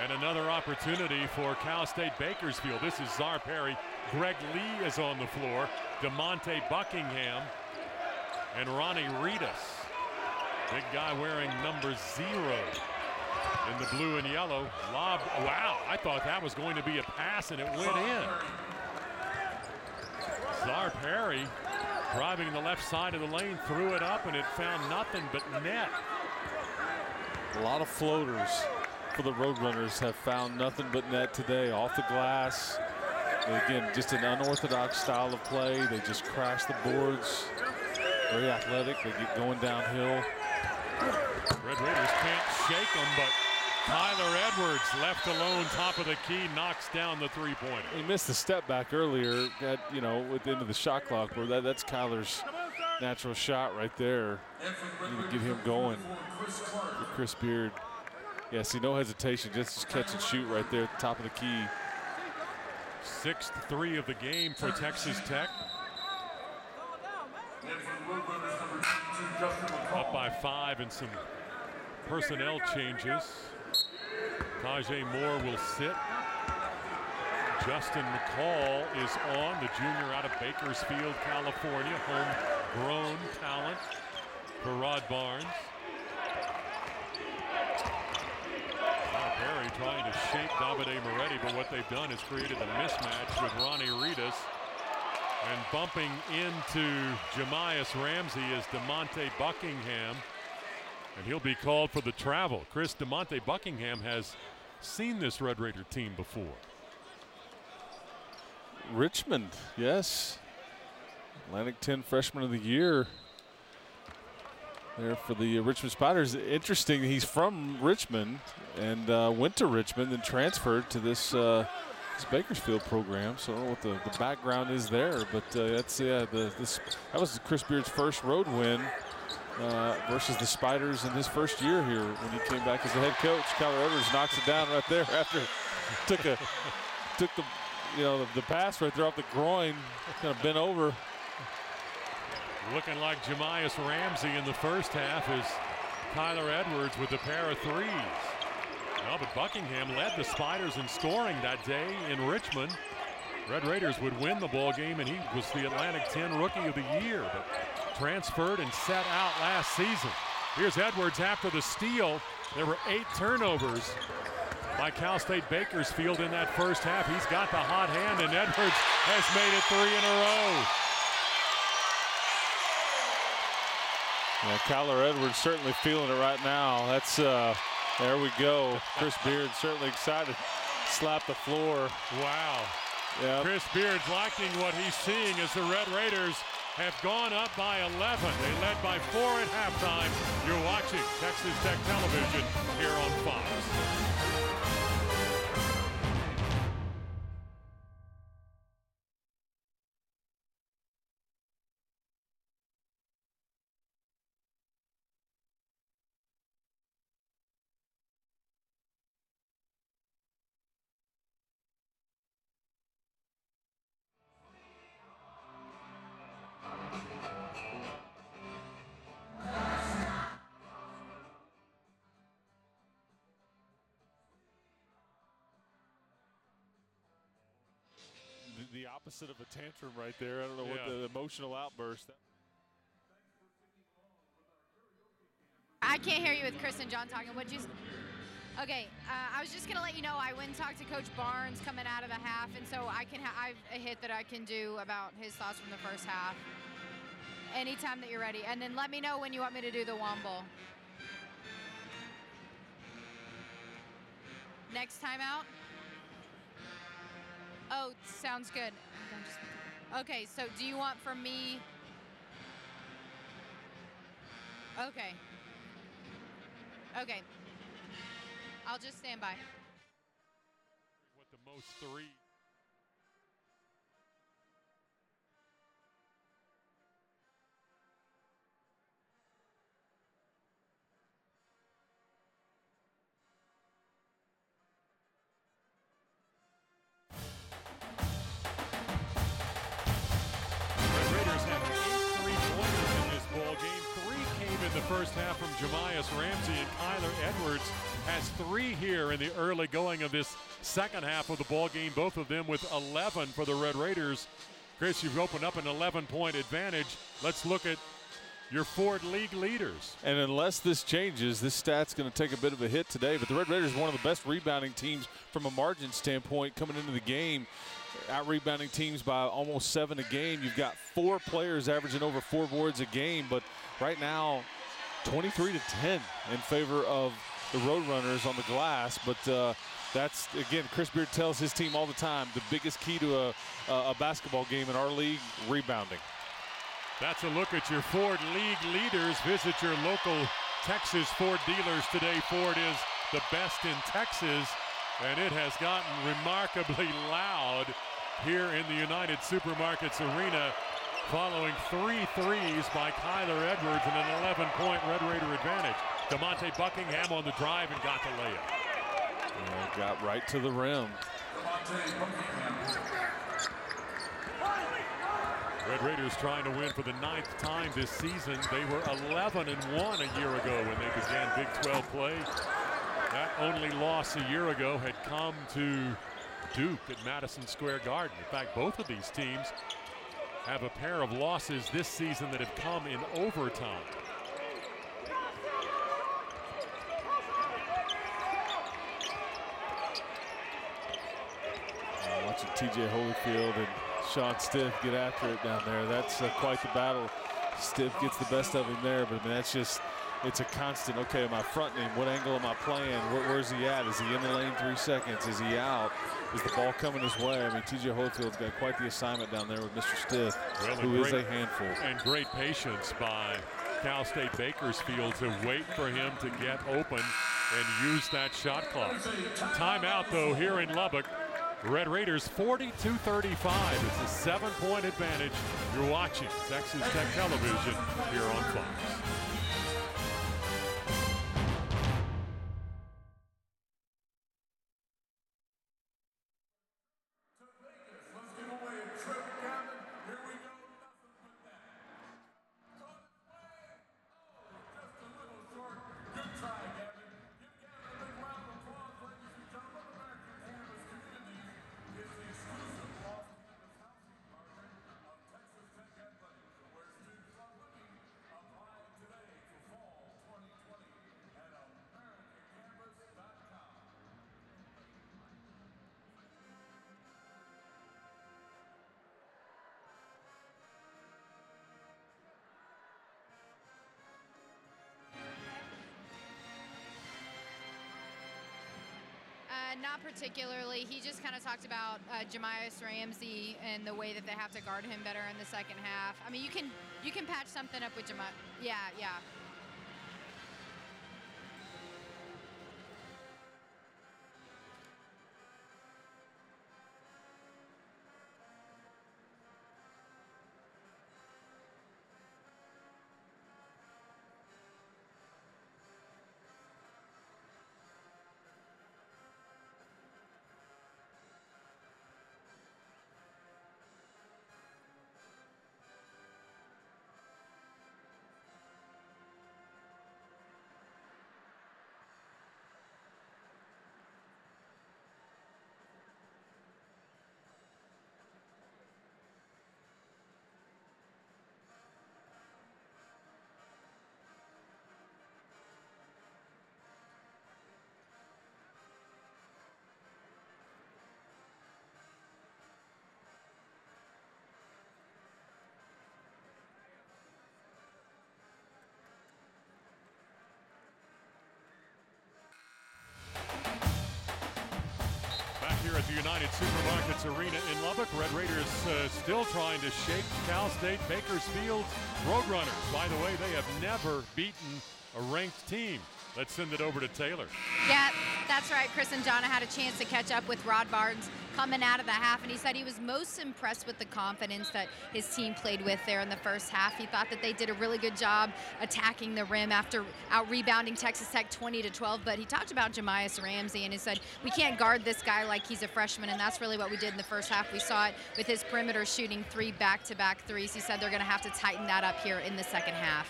and another opportunity for Cal State Bakersfield. This is Czar Perry. Greg Lee is on the floor. DeMonte Buckingham and Ronnie Reedus. Big guy wearing number 0 in the blue and yellow. Lob. Wow, I thought that was going to be a pass, and it went in. Czar Perry driving the left side of the lane, threw it up, and it found nothing but net. A lot of floaters for the Roadrunners have found nothing but net today, off the glass. And again, just an unorthodox style of play. They just crash the boards. Very athletic. They get going downhill. Red Raiders can't shake them, but Tyler Edwards, left alone, top of the key, knocks down the three-pointer. He missed the step back earlier at, you know, at the end of the shot clock, where that's Kyler's natural shot right there. You would get him going for Chris Beard. Yeah, see, no hesitation, just catch and shoot right there at the top of the key. 6th 3 of the game for Texas Tech. Up by 5 and some personnel changes. Tajay Moore will sit. Justin McCall is on, the junior out of Bakersfield, California, homegrown talent for Rod Barnes. Perry trying to shape Davide Moretti, but what they've done is created a mismatch with Ronnie Reedus. And bumping into Jamias Ramsey is DeMonte Buckingham. And he'll be called for the travel. Chris, DeMonte Buckingham has seen this Red Raider team before. Richmond, yes. Atlantic 10 Freshman of the Year. there for the Richmond Spiders. Interesting, he's from Richmond and went to Richmond and transferred to this Bakersfield program. So I don't know what the background is there, but that's that was Chris Beard's first road win versus the Spiders in his first year here when he came back as the head coach. Kyler Edwards knocks it down right there after took the the pass right there off the groin, kind of bent over. Looking like Jamias Ramsey in the first half is Kyler Edwards with a pair of threes. Well, but Buckingham led the Spiders in scoring that day in Richmond. Red Raiders would win the ball game, and he was the Atlantic 10 Rookie of the Year, but transferred and set out last season. Here's Edwards after the steal. There were 8 turnovers by Cal State Bakersfield in that first half. He's got the hot hand, and Edwards has made it 3 in a row. Yeah, Kyler Edwards certainly feeling it right now. That's there we go. Chris Beard certainly excited. Slap the floor. Wow. Yeah. Chris Beard's liking what he's seeing as the Red Raiders have gone up by 11. They led by 4 at halftime. You're watching Texas Tech Television here on Fox. The opposite of a tantrum right there. I don't know what the emotional outburst. I can't hear you with Chris and John talking. What'd you? Okay, I was just gonna let you know I went and talked to Coach Barnes coming out of the half, and so I can I've a hit that I can do about his thoughts from the first half. Anytime that you're ready, and then let me know when you want me to do the Womble. Next time out. Oh, sounds good. Okay, so do you want from me? Okay. Okay. I'll just stand by. What the most 3. First half from Jamias Ramsey, and Kyler Edwards has 3 here in the early going of this second half of the ball game. Both of them with 11 for the Red Raiders. Chris, you've opened up an 11-point advantage. Let's look at your Ford League leaders. And unless this changes, this stat's going to take a bit of a hit today. But the Red Raiders are one of the best rebounding teams from a margin standpoint coming into the game. Out-rebounding teams by almost 7 a game. You've got 4 players averaging over 4 boards a game. But right now, 23-10 in favor of the Roadrunners on the glass. But that's, again, Chris Beard tells his team all the time, the biggest key to a basketball game in our league, rebounding. That's a look at your Ford League leaders. Visit your local Texas Ford dealers today. Ford is the best in Texas, and it has gotten remarkably loud here in the United Supermarkets Arena, following 3 threes by Kyler Edwards and an 11-point Red Raider advantage. DeMonte Buckingham on the drive and got the layup. Yeah, got right to the rim. Red Raiders trying to win for the 9th time this season. They were 11-1 a year ago when they began Big 12 play. That only loss a year ago had come to Duke at Madison Square Garden. In fact, both of these teams have a pair of losses this season that have come in overtime. Watching TJ Holyfield and Sean Stiff get after it down there. That's quite the battle. Stiff gets the best of him there, but I mean, that's just, it's a constant. Okay, am I fronting him? What angle am I playing? Where's he at? Is he in the lane 3 seconds? Is he out? Is the ball coming his way? I mean, TJ Holyfield's got quite the assignment down there with Mr. Stiff, who is a handful. And great patience by Cal State Bakersfield to wait for him to get open and use that shot clock. Timeout, though, here in Lubbock. Red Raiders 42-35. It's a 7-point advantage. You're watching Texas Tech Television here on Fox. Not particularly. He just kind of talked about Jamias Ramsey and the way that they have to guard him better in the second half. I mean, you can patch something up with Jamias. Yeah. Here at the United Supermarkets Arena in Lubbock, Red Raiders still trying to shake Cal State Bakersfield's Roadrunners. By the way, they have never beaten a ranked team. Let's send it over to Taylor. Yeah, that's right. Chris and Jonna had a chance to catch up with Rod Barnes coming out of the half, and he said he was most impressed with the confidence that his team played with there in the first half. He thought that they did a really good job attacking the rim after out-rebounding Texas Tech 20-12, but he talked about Jamias Ramsey, and he said, we can't guard this guy like he's a freshman, and that's really what we did in the first half. We saw it with his perimeter shooting 3 back-to-back threes. He said they're going to have to tighten that up here in the second half.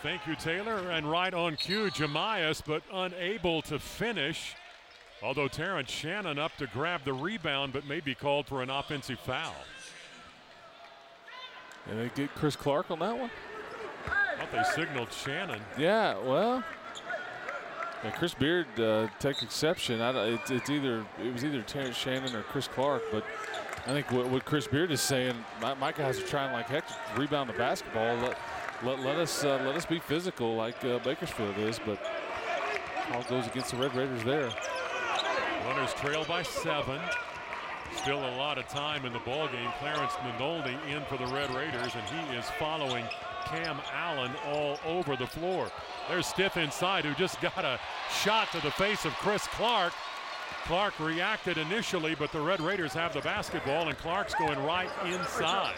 Thank you, Taylor. And right on cue, Jamias, but unable to finish. Although Terrence Shannon up to grab the rebound, but may be called for an offensive foul. And they get Chris Clark on that one? I thought they signaled Shannon. Yeah, well, yeah, Chris Beard take exception. It was either Terrence Shannon or Chris Clark, but I think what Chris Beard is saying, my guys are trying like heck to rebound the basketball. Let us be physical like Bakersfield is, but all goes against the Red Raiders there. Runners trail by 7. Still a lot of time in the ball game. Clarence Nanolny in for the Red Raiders, and he is following Cam Allen all over the floor. There's Stiff inside, who just got a shot to the face of Chris Clark. Clark reacted initially, but the Red Raiders have the basketball, and Clark's going right inside.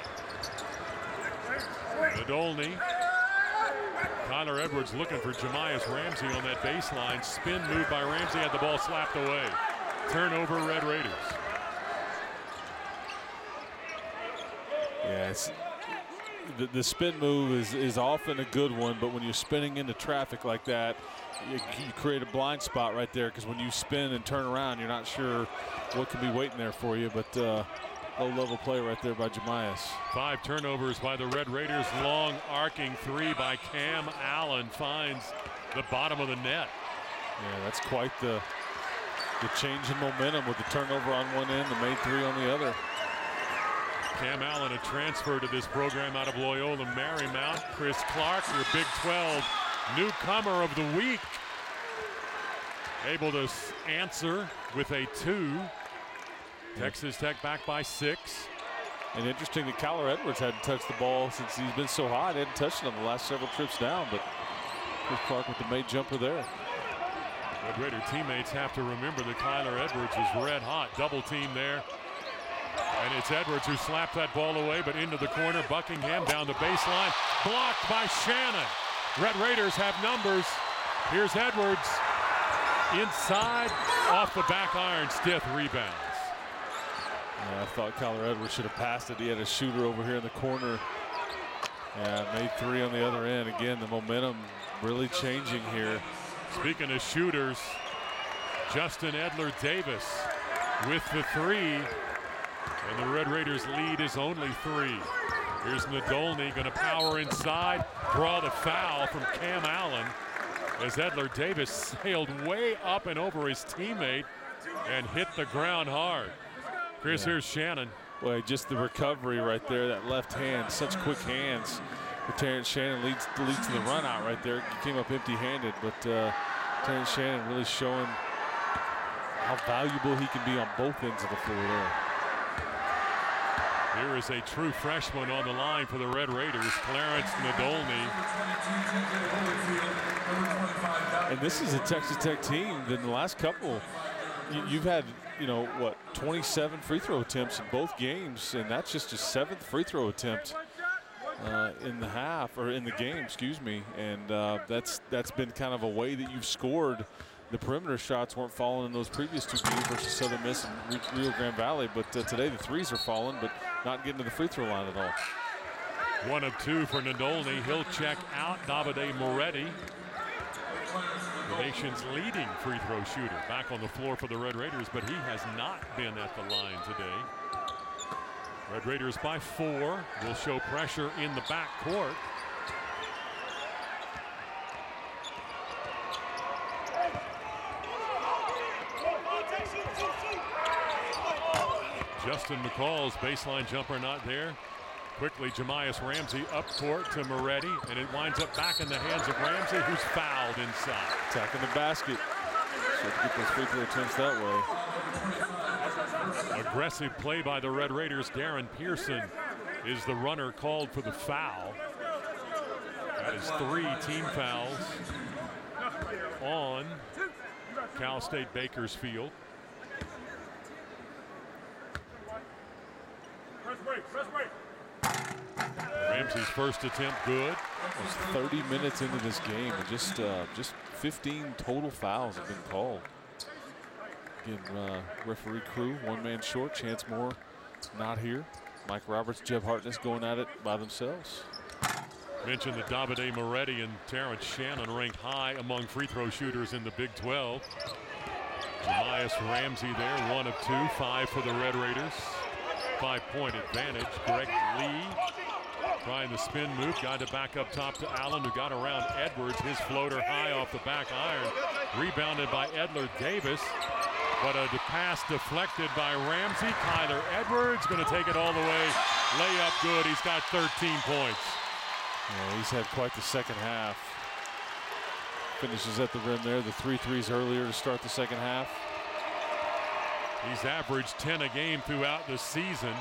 Nadolny. Tyler Edwards looking for Jamias Ramsey on that baseline. Spin move by Ramsey, had the ball slapped away. Turnover, Red Raiders. Yes, the spin move is often a good one, but when you're spinning into traffic like that, you create a blind spot right there, because when you spin and turn around, you're not sure what can be waiting there for you. But low-level play right there by Jamias. 5 turnovers by the Red Raiders. Long arcing 3 by Cam Allen finds the bottom of the net. Yeah, that's quite the change in momentum with the turnover on one end, the made 3 on the other. Cam Allen, a transfer to this program out of Loyola Marymount. Chris Clark, your Big 12 newcomer of the week, able to answer with a 2. Texas Tech back by 6. And interesting that Kyler Edwards hadn't touched the ball since he's been so hot. He hadn't touched it on the last several trips down, but Chris Clark with the made jumper there. Red Raider teammates have to remember that Kyler Edwards is red hot. Double team there. And it's Edwards who slapped that ball away, but into the corner. Buckingham down the baseline. Blocked by Shannon. Red Raiders have numbers. Here's Edwards. Inside, off the back iron. Stith rebounds. Yeah, I thought Kyler Edwards should have passed it. He had a shooter over here in the corner. And made three on the other end. Again, the momentum really changing here. Speaking of shooters, Justin Edler-Davis with the three. And the Red Raiders lead is only 3. Here's Nadolny going to power inside, draw the foul from Cam Allen as Edler-Davis sailed way up and over his teammate and hit the ground hard. Chris, here's Shannon. Well, just the recovery right there, that left hand, such quick hands. But Terrence Shannon leads to the run out right there. He came up empty-handed, but Terrence Shannon really showing how valuable he can be on both ends of the floor there. Here is a true freshman on the line for the Red Raiders, Clarence Nadolny. And this is a Texas Tech team that in the last couple, you've had, 27 free throw attempts in both games, and that's just a 7th free throw attempt in the half, or in the game, excuse me. And that's been kind of a way that you've scored. The perimeter shots weren't falling in those previous 2 games versus Southern Miss and Rio Grande Valley, but today the threes are falling, but not getting to the free throw line at all. 1 of 2 for Nadolny. He'll check out. Davide Moretti, the nation's leading free throw shooter, back on the floor for the Red Raiders, but he has not been at the line today. Red Raiders by 4. Will show pressure in the back court. Justin McCall's baseline jumper not there. Quickly, Jamias Ramsey up court to Moretti, and it winds up back in the hands of Ramsey, who's fouled inside. Attacking the basket. So to get those free throw attempts that way. Aggressive play by the Red Raiders. Darren Pearson is the runner called for the foul. That is 3 team fouls on Cal State Bakersfield. Ramsey's first attempt good. Almost 30 minutes into this game, and just 15 total fouls have been called. Again, referee crew, 1 man short. Chance Moore not here. Mike Roberts, Jeb Hartness going at it by themselves. Mentioned that Davide Moretti and Terrence Shannon ranked high among free throw shooters in the Big 12. Jamias Ramsey there, 1 of 2, 5 for the Red Raiders. 5-point advantage. Greg Lee trying the spin move, got it back up top to Allen, who got around Edwards. His floater high off the back iron, rebounded by Edler-Davis, but a pass deflected by Ramsey. Kyler Edwards going to take it all the way. Layup good. He's got 13 points. Yeah, he's had quite the second half. Finishes at the rim there. The 3 threes earlier to start the second half. He's averaged 10 a game throughout the season.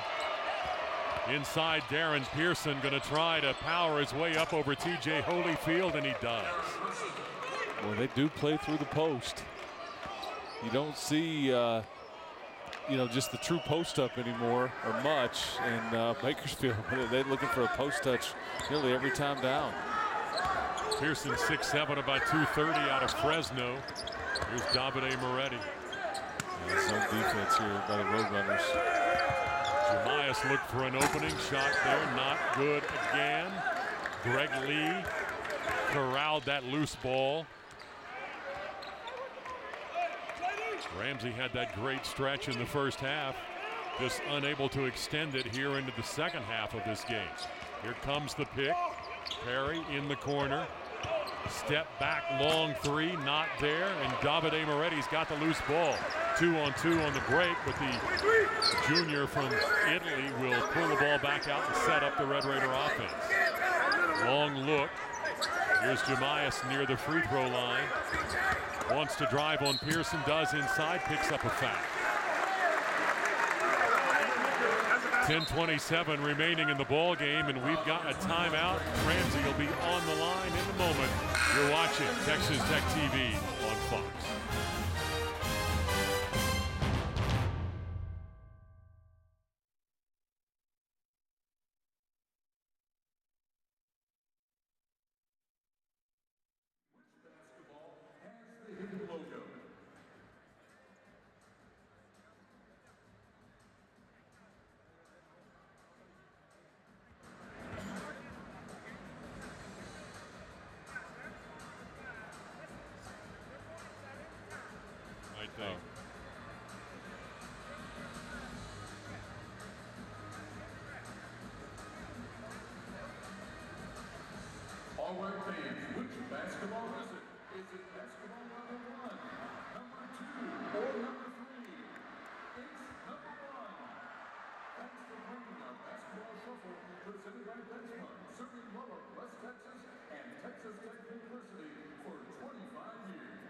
Inside, Darren Pearson going to try to power his way up over TJ Holyfield, and he does. Well, they do play through the post. You don't see, just the true post up anymore, or much. And Bakersfield, they're looking for a post touch nearly every time down. Pearson 6'7", about 230 out of Fresno. Here's Davide Moretti. Zone defense here by the Roadrunners. Jamias looked for an opening shot there, not good again. Greg Lee corralled that loose ball. Ramsey had that great stretch in the first half, just unable to extend it here into the second half of this game. Here comes the pick. Perry in the corner. Step back, long 3, not there, and Davide Moretti's got the loose ball. 2-on-2 on the break, but the junior from Italy will pull the ball back out and set up the Red Raider offense. Long look. Here's Jamias near the free throw line. Wants to drive on Pearson, does inside, picks up a foul. 10:27 remaining in the ball game, and we've got a timeout. Ramsey will be on the line in a moment. You're watching Texas Tech TV on Fox. All right, fans, which basketball is it? Is it basketball number 1, number 2, or number 3? It's number 1. Thanks for bringing our basketball shuffle presented by Benchmark, serving Lubbock, West Texas, and Texas Tech University for 25 years.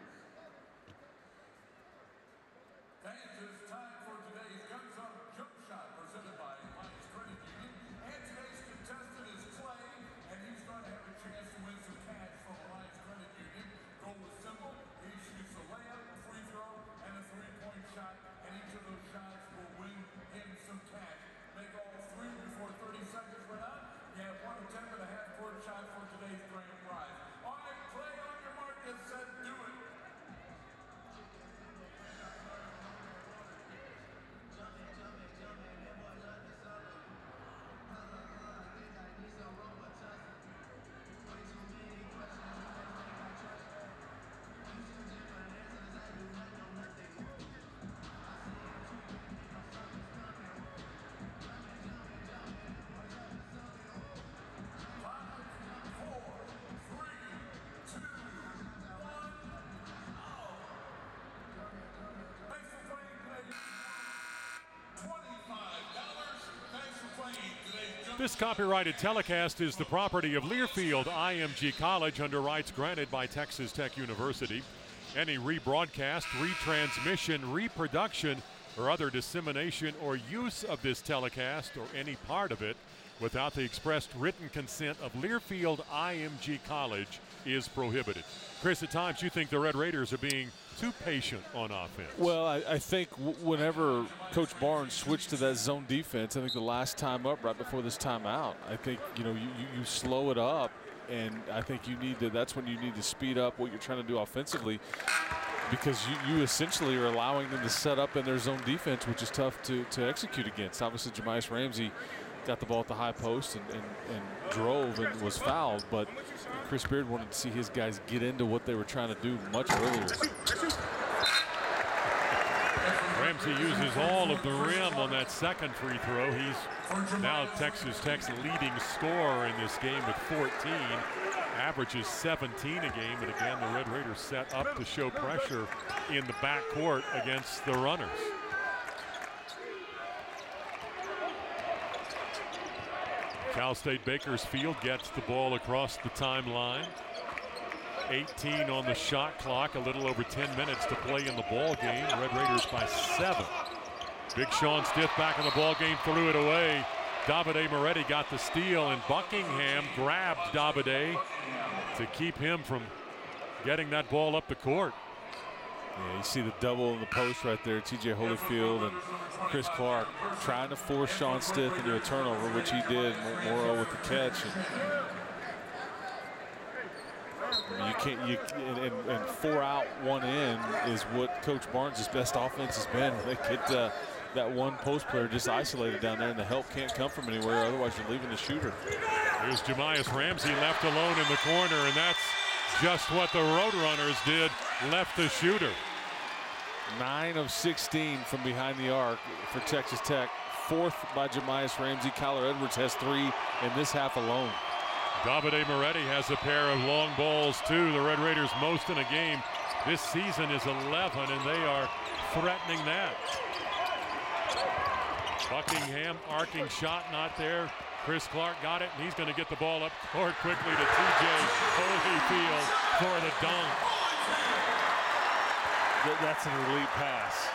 Fans, it's time for today's Guns Up Jump Shot presented by Lions Credit Union. And today's contestant is Clay, and he's going to have a chance to win some cash from Lions Credit Union. Goal is simple. He shoots a layup, a free throw, and a three-point shot, and each of those shots will win him some cash. Make all three before 30 seconds run out. You have one attempt and a half-court shot for today's grand prize. All right, Clay, on your mark, get set, do it. This copyrighted telecast is the property of Learfield IMG College under rights granted by Texas Tech University. Any rebroadcast, retransmission, reproduction, or other dissemination or use of this telecast or any part of it without the expressed written consent of Learfield IMG College is prohibited. Chris, at times you think the Red Raiders are being too patient on offense. Well, I think whenever Coach Barnes switched to that zone defense, I think the last time up right before this timeout, I think, you know, you slow it up, and I think you need to, that's when you need to speed up what you're trying to do offensively, because you essentially are allowing them to set up in their zone defense, which is tough to execute against. Obviously, Jamias Ramsey got the ball at the high post and drove and was fouled, but Chris Beard wanted to see his guys get into what they were trying to do much earlier. Ramsey uses all of the rim on that second free throw. He's now Texas Tech's leading scorer in this game with 14, averages 17 a game, and again the Red Raiders set up to show pressure in the backcourt against the runners. Cal State Bakersfield gets the ball across the timeline. 18 on the shot clock, a little over 10 minutes to play in the ball game. Red Raiders by 7. Big Sean Stith back in the ball game, threw it away. Davide Moretti got the steal, and Buckingham grabbed Davide to keep him from getting that ball up the court. Yeah, you see the double in the post right there. TJ Holyfield and Chris Clark trying to force Sean Stith into a turnover, which he did. Morrow with the catch. And you can't. And 4 out, 1 in is what Coach Barnes' best offense has been. They get that one post player just isolated down there, and the help can't come from anywhere. Otherwise, you're leaving the shooter. Here's Jamias Ramsey left alone in the corner, and that's just what the Roadrunners did. Left the shooter. 9 of 16 from behind the arc for Texas Tech. 4th by Jamias Ramsey. Kyler Edwards has 3 in this half alone. Davide Moretti has a pair of long balls too. The Red Raiders most in a game this season is 11, and they are threatening that. Buckingham, arcing shot not there. Chris Clark got it, and he's going to get the ball up court quickly to TJ Holyfield for the dunk. That's an elite pass.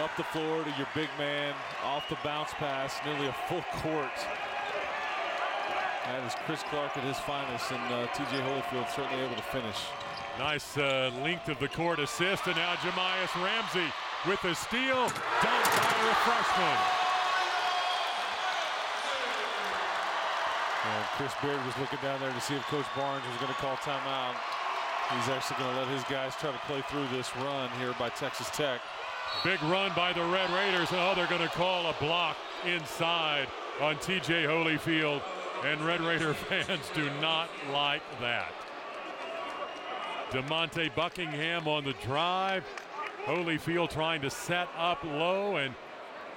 up the floor to your big man, off the bounce pass, nearly a full court. That is Chris Clark at his finest, and T.J. Holyfield certainly able to finish. Nice length of the court assist, and now Jamias Ramsey with the steal, dunked by a freshman. And Chris Beard was looking down there to see if Coach Barnes was going to call timeout. He's actually going to let his guys try to play through this run here by Texas Tech. Big run by the Red Raiders. Oh, they're going to call a block inside on T.J. Holyfield, and Red Raider fans do not like that. DeMonte Buckingham on the drive. Holyfield trying to set up low, and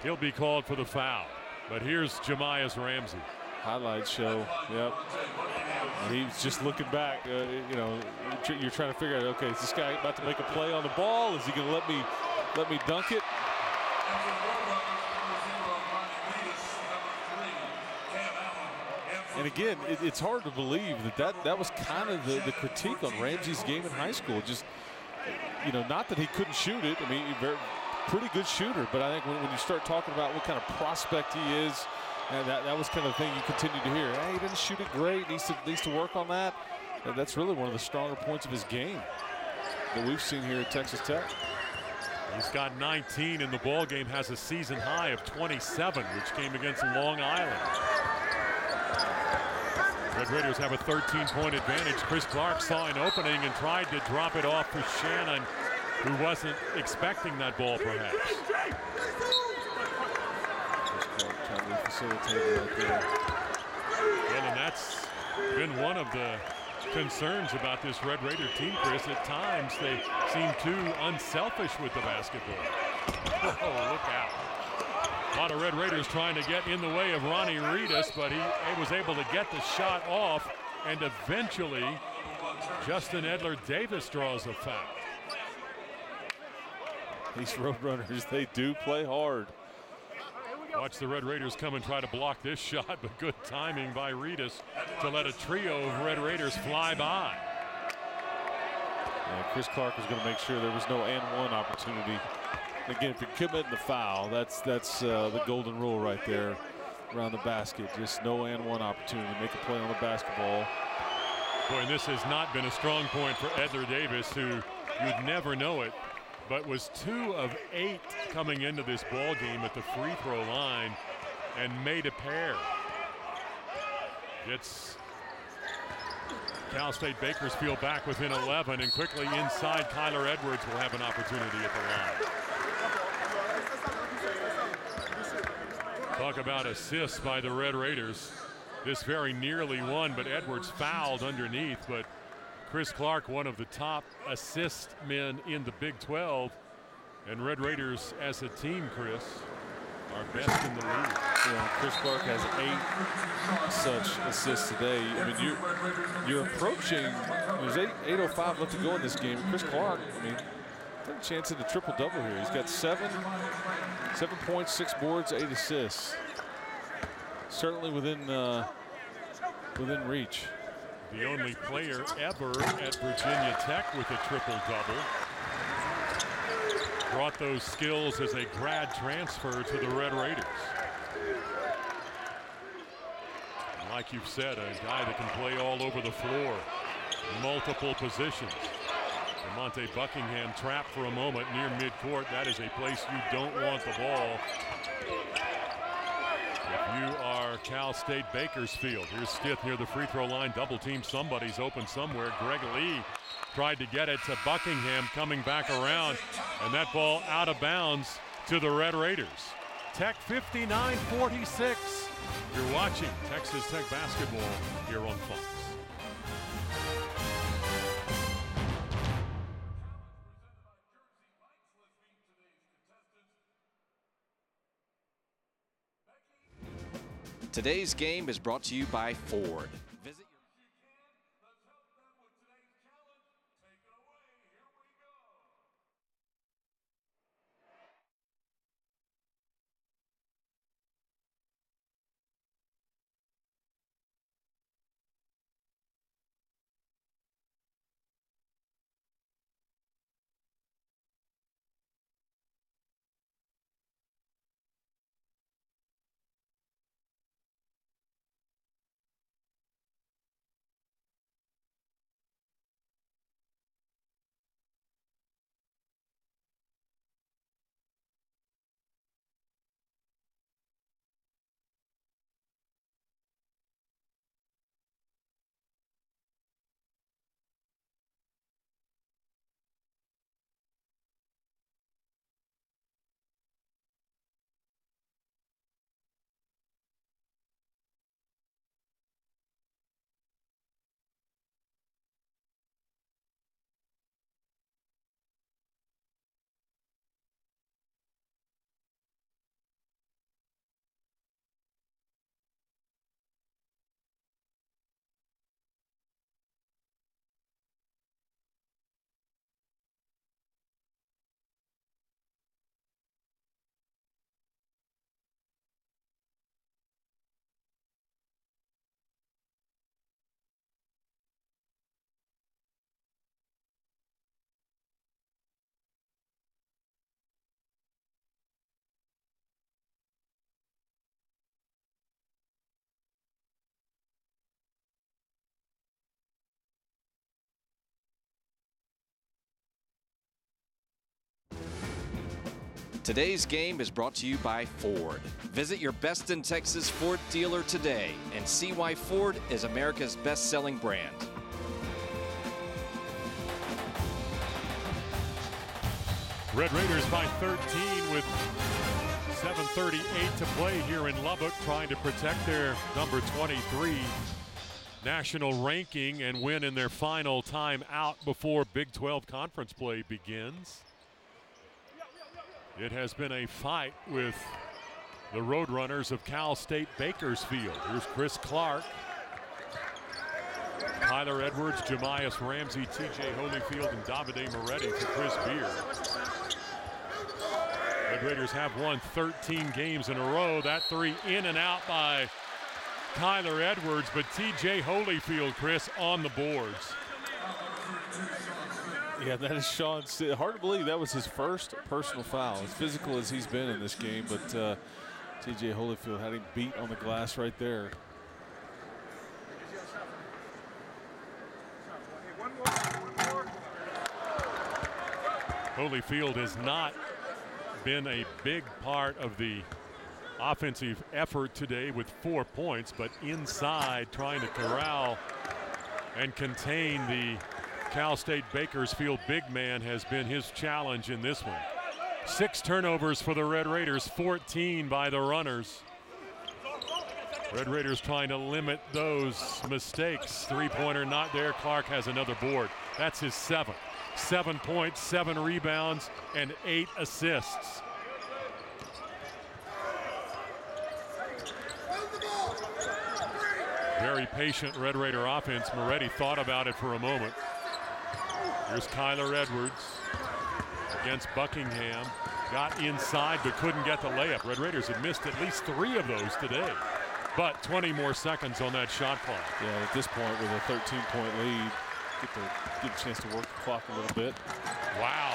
he'll be called for the foul. But here's Jamias Ramsey. Highlight show, yep. He's just looking back. You know, you're trying to figure out, okay, is this guy about to make a play on the ball? Is he going to let me dunk it? And again, it's hard to believe that was kind of the critique on Ramsey's game in high school. Just, you know, not that he couldn't shoot it. I mean, pretty good shooter. But I think when you start talking about what kind of prospect he is, and that was kind of the thing you continue to hear. Hey, he doesn't shoot it great. Needs to work on that. And that's really one of the stronger points of his game that we've seen here at Texas Tech. He's got 19 in the ball game, has a season high of 27, which came against Long Island. Red Raiders have a 13-point advantage. Chris Clark saw an opening and tried to drop it off for Shannon, who wasn't expecting that ball, perhaps. Right there. Well, and that's been one of the concerns about this Red Raider team, Chris. At times, they seem too unselfish with the basketball. Oh, look out. A lot of Red Raiders trying to get in the way of Ronnie Reedus, but he was able to get the shot off, and eventually Justin Edler-Davis draws a foul. These Roadrunners, they do play hard. Watch the Red Raiders come and try to block this shot, but good timing by Reedus to let a trio of Red Raiders fly by. Yeah, Chris Clark was going to make sure there was no and-one opportunity. Again, if you're committing the foul, that's the golden rule right there around the basket. Just no and-one opportunity to make a play on the basketball. Boy, and this has not been a strong point for Edler-Davis, who you'd never know it, but was 2 of 8 coming into this ball game at the free throw line and made a pair. Gets Cal State Bakersfield back within 11, and quickly inside Kyler Edwards will have an opportunity at the line. Talk about assists by the Red Raiders. This very nearly won, but Edwards fouled underneath. But Chris Clark, one of the top assist men in the Big 12, and Red Raiders as a team, Chris, are best in the league. Yeah, Chris Clark has 8 such assists today. I mean, you're approaching. There's 8:05 left to go in this game. Chris Clark, I mean, got a chance at a triple-double here. He's got 7 points, 6 boards, 8 assists. Certainly within reach. The only player ever at Virginia Tech with a triple-double. Brought those skills as a grad transfer to the Red Raiders. And like you've said, a guy that can play all over the floor, multiple positions. DeMonte Buckingham trapped for a moment near midcourt. That is a place you don't want the ball. If you are Cal State Bakersfield, here's Stith near the free throw line, double team, somebody's open somewhere. Greg Lee tried to get it to Buckingham, coming back around, and that ball out of bounds to the Red Raiders. Tech 59-46. You're watching Texas Tech basketball here on Fox. Today's game is brought to you by Ford. Today's game is brought to you by Ford. Visit your best in Texas Ford dealer today and see why Ford is America's best-selling brand. Red Raiders by 13 with 7:38 to play here in Lubbock, trying to protect their number 23 national ranking and win in their final time out before Big 12 conference play begins. It has been a fight with the Roadrunners of Cal State Bakersfield. Here's Chris Clark, Tyler Edwards, Jemias Ramsey, TJ Holyfield, and Davide Moretti for Chris Beard. Red Raiders have won 13 games in a row. That three in and out by Tyler Edwards, but TJ Holyfield, Chris, on the boards. Yeah, that is Sean. Hard to believe that was his first personal foul. As physical as he's been in this game, but TJ Holyfield had him beat on the glass right there. Holyfield has not been a big part of the offensive effort today with 4 points, but inside trying to corral and contain the Cal State Bakersfield big man has been his challenge in this one. 6 turnovers for the Red Raiders, 14 by the Runners. Red Raiders trying to limit those mistakes. Three-pointer not there. Clark has another board. That's his 7th. 7 points, 7 rebounds, and 8 assists. Very patient Red Raider offense. Moretti thought about it for a moment. Here's Kyler Edwards against Buckingham. Got inside but couldn't get the layup. Red Raiders have missed at least 3 of those today. But 20 more seconds on that shot clock. Yeah, at this point with a 13-point lead, get a chance to work the clock a little bit. Wow.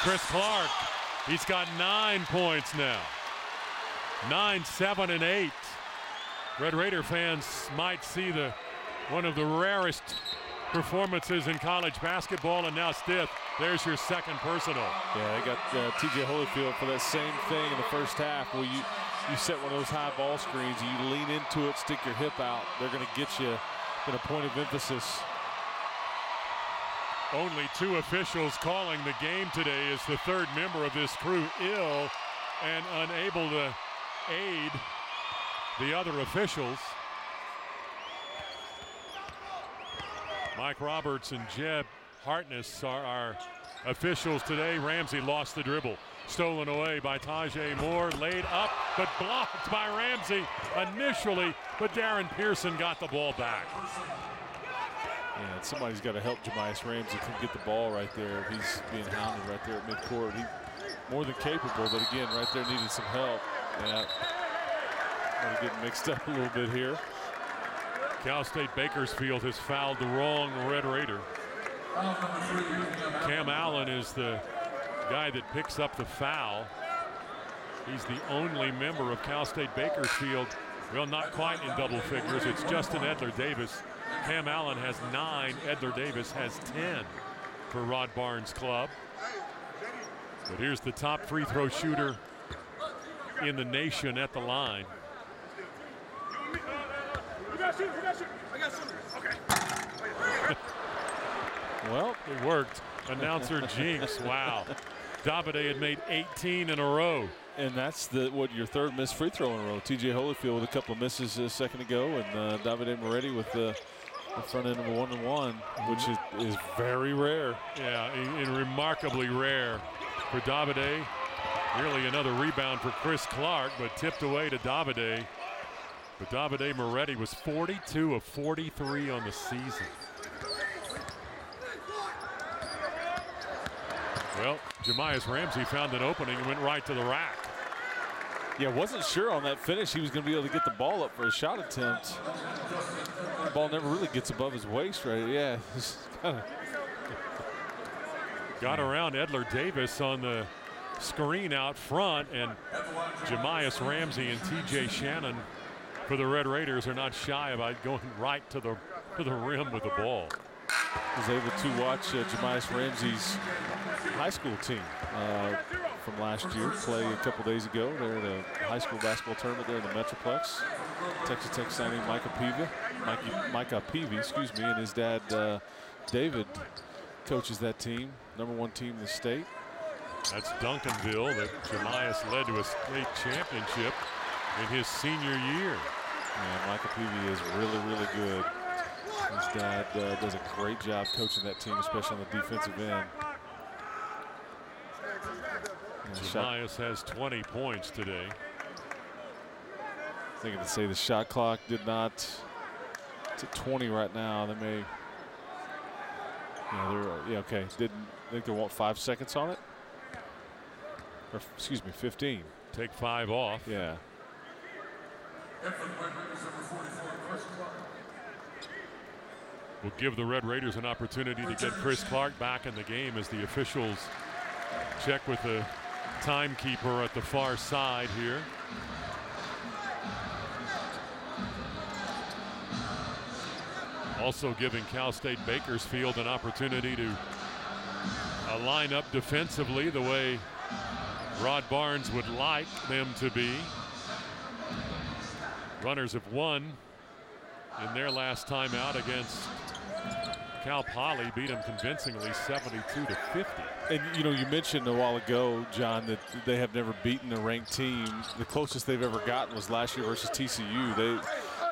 Chris Clark, he's got 9 points now. 9, 7, and 8. Red Raider fans might see one of the rarest performances in college basketball, and now Stiff, there's your second personal. Yeah, I got TJ Holyfield for that same thing in the first half where you set one of those high ball screens, you lean into it, stick your hip out. They're going to get you in a point of emphasis. Only 2 officials calling the game today as the third member of this crew ill and unable to aid the other officials. Mike Roberts and Jeb Hartness are our officials today. Ramsey lost the dribble. Stolen away by Tajay Moore. Laid up, but blocked by Ramsey initially, but Darren Pearson got the ball back. Yeah, somebody's got to help Jemias Ramsey come get the ball right there. He's being hounded right there at midcourt. He's more than capable, but again, right there needed some help. Yeah, getting mixed up a little bit here. Cal State Bakersfield has fouled the wrong Red Raider. Cam Allen is the guy that picks up the foul. He's the only member of Cal State Bakersfield, well, not quite in double figures. It's Justin Edler Davis. Cam Allen has 9. Edler Davis has 10 for Rod Barnes' club. But here's the top free throw shooter in the nation at the line. Well, it worked. Announcer jinx. Wow. Davide had made 18 in a row. And that's what your third missed free throw in a row. TJ Holyfield with a couple of misses a second ago, and Davide Moretti with the front end of a 1-and-1, which is very rare. Yeah, and remarkably rare for Davide. Nearly another rebound for Chris Clark, but tipped away to Davide. But Davide Moretti was 42 of 43 on the season. Well, Jemias Ramsey found an opening and went right to the rack. Yeah, wasn't sure on that finish he was going to be able to get the ball up for a shot attempt. The ball never really gets above his waist, right? Yeah. Got around Edler Davis on the screen out front, and Jemias Ramsey and TJ Shannon for the Red Raiders are not shy about going right to the rim with the ball. Was able to watch Jemias Ramsey's high school team from last year play a couple days ago. They're at a high school basketball tournament there in the Metroplex. Texas Tech signing Micah Peavy, excuse me, and his dad David coaches that team, #1 team in the state. That's Duncanville that Jemias led to a state championship in his senior year. Yeah, Micah Peavy is really, really good. His dad does a great job coaching that team, especially on the defensive end. Jemias has 20 points today. Thinking to say the shot clock did not. It's at 20 right now. They may. Yeah, okay. Didn't think they want 5 seconds on it. Or excuse me, 15. Take 5 off. Yeah. Will give the Red Raiders an opportunity to get Chris Clark back in the game as the officials check with the timekeeper at the far side here. Also giving Cal State Bakersfield an opportunity to line up defensively the way Rod Barnes would like them to be. Runners have won in their last time out against Cal Poly, beat them convincingly 72-50. And you mentioned a while ago, John, that they have never beaten a ranked team. The closest they've ever gotten was last year versus TCU.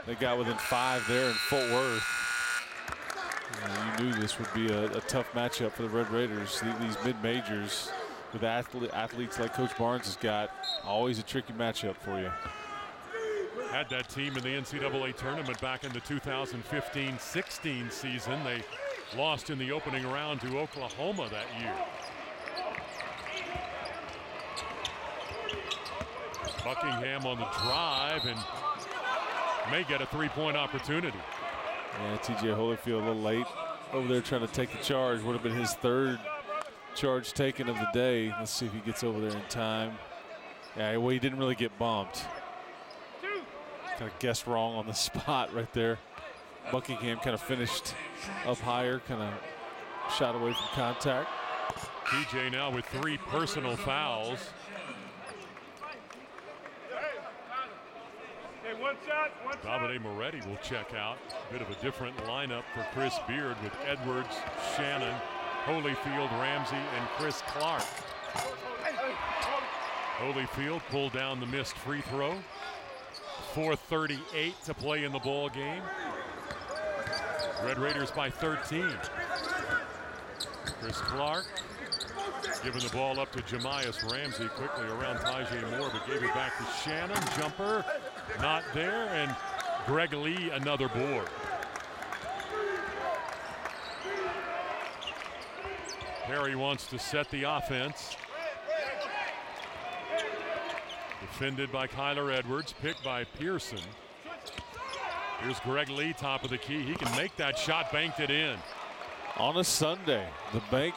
They got within 5 there in Fort Worth. You knew this would be a tough matchup for the Red Raiders. These mid-majors with athletes like Coach Barnes has got, always a tricky matchup for you. Had that team in the NCAA tournament back in the 2015-16 season. They lost in the opening round to Oklahoma that year. Buckingham on the drive and may get a 3-point opportunity. Yeah, TJ Holyfield a little late over there trying to take the charge. Would have been his 3rd charge taken of the day. Let's see if he gets over there in time. Yeah, well, he didn't really get bumped. Kind of guessed wrong on the spot right there. Buckingham kind of finished up higher, kind of shot away from contact. TJ now with 3 personal fouls. Davide Moretti will check out. A bit of a different lineup for Chris Beard with Edwards, Shannon, Holyfield, Ramsey, and Chris Clark. Holyfield pulled down the missed free throw. 4:38 to play in the ball game. Red Raiders by 13. Chris Clark giving the ball up to Jemias Ramsey quickly around Tajay Moore, but gave it back to Shannon. Jumper not there, and Greg Lee another board. Perry wants to set the offense. Defended by Kyler Edwards, picked by Pearson. Here's Greg Lee, top of the key. He can make that shot, banked it in. On a Sunday, the bank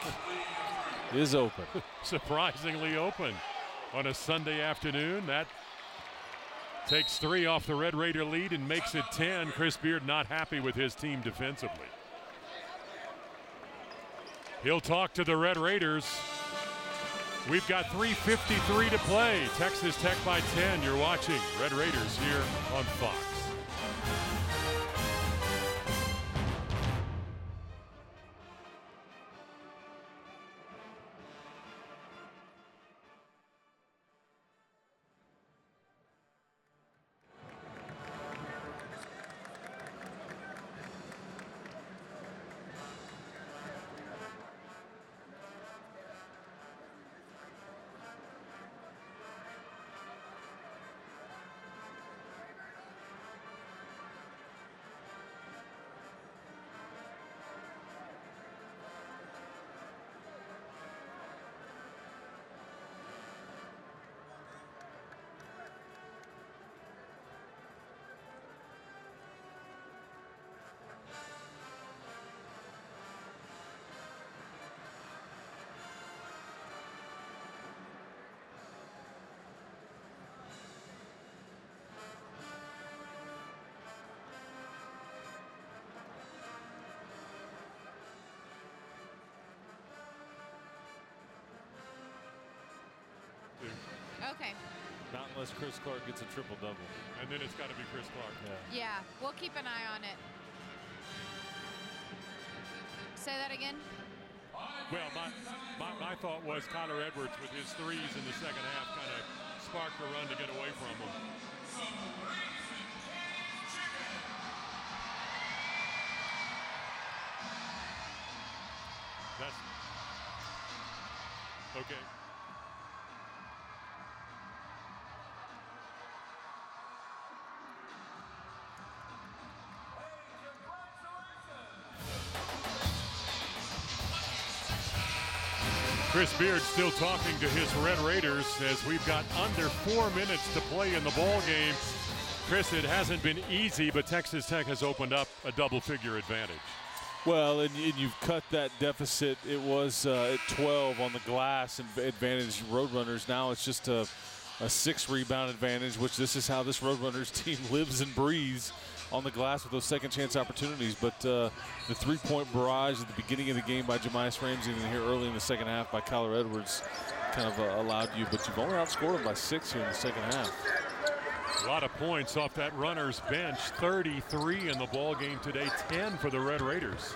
is open. Surprisingly open on a Sunday afternoon. That takes 3 off the Red Raider lead and makes it 10. Chris Beard not happy with his team defensively. He'll talk to the Red Raiders. We've got 3:53 to play. Texas Tech by 10. You're watching Red Raiders here on Fox. Okay. Not unless Chris Clark gets a triple-double. And then it's got to be Chris Clark. Yeah, we'll keep an eye on it. Say that again. Well, my thought was Kyler Edwards with his threes in the second half kind of sparked the run to get away from him. That's okay. Chris Beard still talking to his Red Raiders as we've got under 4 minutes to play in the ball game. Chris, it hasn't been easy, but Texas Tech has opened up a double-figure advantage. Well, and you've cut that deficit. It was at 12 on the glass and advantage Roadrunners. Now it's just a 6-rebound advantage, which this is how this Roadrunners team lives and breathes on the glass with those second chance opportunities. But the 3-point barrage at the beginning of the game by Jamias Ramsey and then here early in the second half by Kyler Edwards kind of allowed you. But you've only outscored them by 6 here in the second half. A lot of points off that runner's bench. 33 in the ball game today, 10 for the Red Raiders.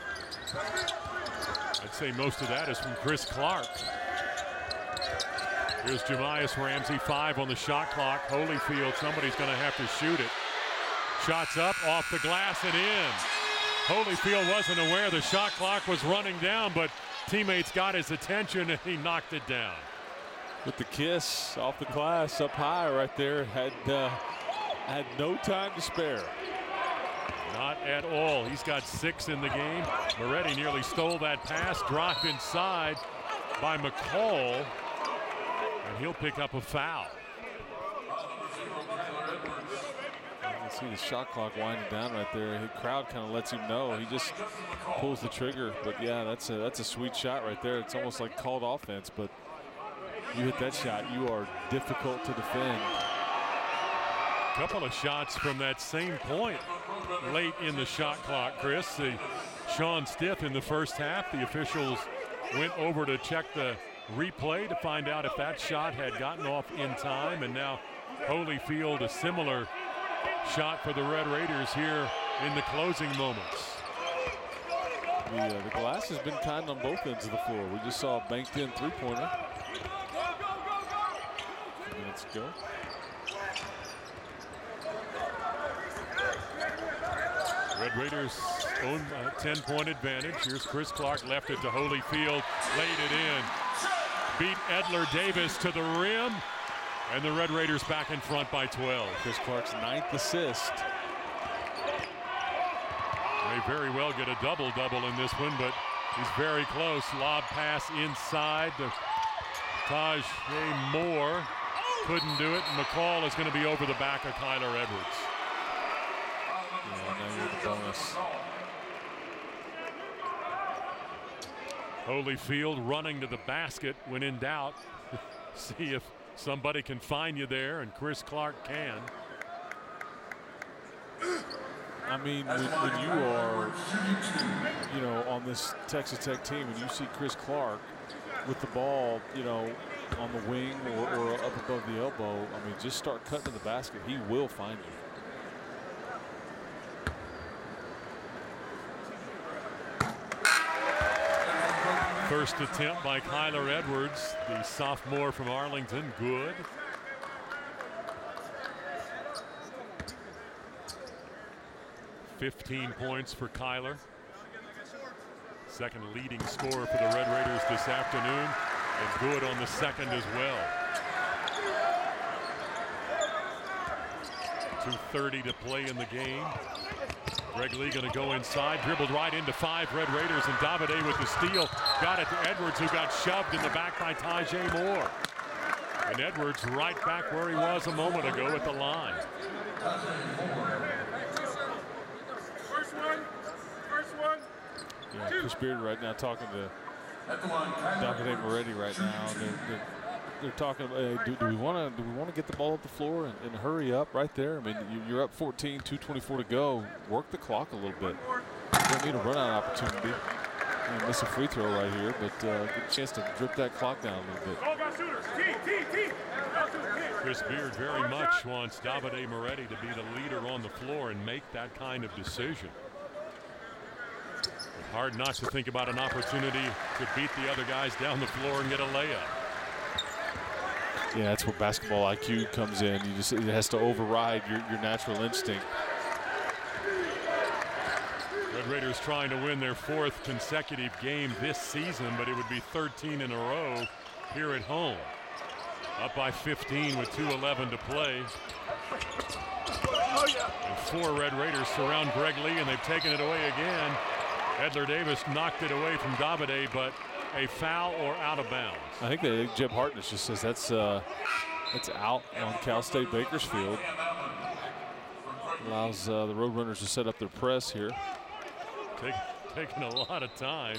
I'd say most of that is from Chris Clark. Here's Jamias Ramsey, 5 on the shot clock. Holyfield, somebody's going to have to shoot it. Shots up, off the glass and in. Holyfield wasn't aware the shot clock was running down, but teammates got his attention and he knocked it down. With the kiss off the glass up high right there, had no time to spare. Not at all. He's got 6 in the game. Moretti nearly stole that pass, dropped inside by McCall, and he'll pick up a foul. You can see the shot clock winding down right there. The crowd kind of lets him know. He just pulls the trigger. But yeah, that's a sweet shot right there. It's almost like called offense, but you hit that shot, you are difficult to defend. Couple of shots from that same point late in the shot clock, Chris. Sean Stiff in the first half. The officials went over to check the replay to find out if that shot had gotten off in time. And now Holyfield, a similar shot for the Red Raiders here in the closing moments. The glass has been kind on both ends of the floor. We just saw a banked in 3-pointer. Let's go. Red Raiders own a 10-point advantage. Here's Chris Clark, left it to Holyfield, laid it in. Beat Edler Davis to the rim, and the Red Raiders back in front by 12. Chris Clark's 9th assist. May very well get a double-double in this one, but he's very close. Lob pass inside to Tajay Moore. Couldn't do it. McCall is going to be over the back of Kyler Edwards. Yeah, now you're the bonus. Holyfield running to the basket when in doubt. See if somebody can find you there, and Chris Clark can. I mean, when you are, on this Texas Tech team and you see Chris Clark with the ball, on the wing or up above the elbow, I mean, just start cutting to the basket. He will find you. First attempt by Kyler Edwards, the sophomore from Arlington. Good. $15 points for Kyler. Second leading scorer for the Red Raiders this afternoon, and good on the second as well. 2:30 to play in the game. Greg Lee going to go inside, dribbled right into 5 Red Raiders, and Davide with the steal. Got it to Edwards, who got shoved in the back by Tajay Moore. And Edwards right back where he was a moment ago at the line. Yeah, Chris Beard right now talking to Davide Moretti right now. They're talking about, do we want to get the ball up the floor and hurry up right there? I mean, you're up 14, 2:24 to go. Work the clock a little bit. You don't need a run out opportunity. Miss a free throw right here, but get a chance to drip that clock down a little bit. Chris Beard very much wants Davide Moretti to be the leader on the floor and make that kind of decision. Hard not to think about an opportunity to beat the other guys down the floor and get a layup. Yeah, that's where basketball IQ comes in. It has to override your natural instinct. Red Raiders trying to win their 4th consecutive game this season, but it would be 13 in a row here at home. Up by 15 with 2:11 to play. And 4 Red Raiders surround Greg Lee, and they've taken it away again. Edler Davis knocked it away from Davide, but a foul or out of bounds. I think that Jeb Hartness just says that's out on Cal State Bakersfield. Allows the Roadrunners to set up their press here. Taking a lot of time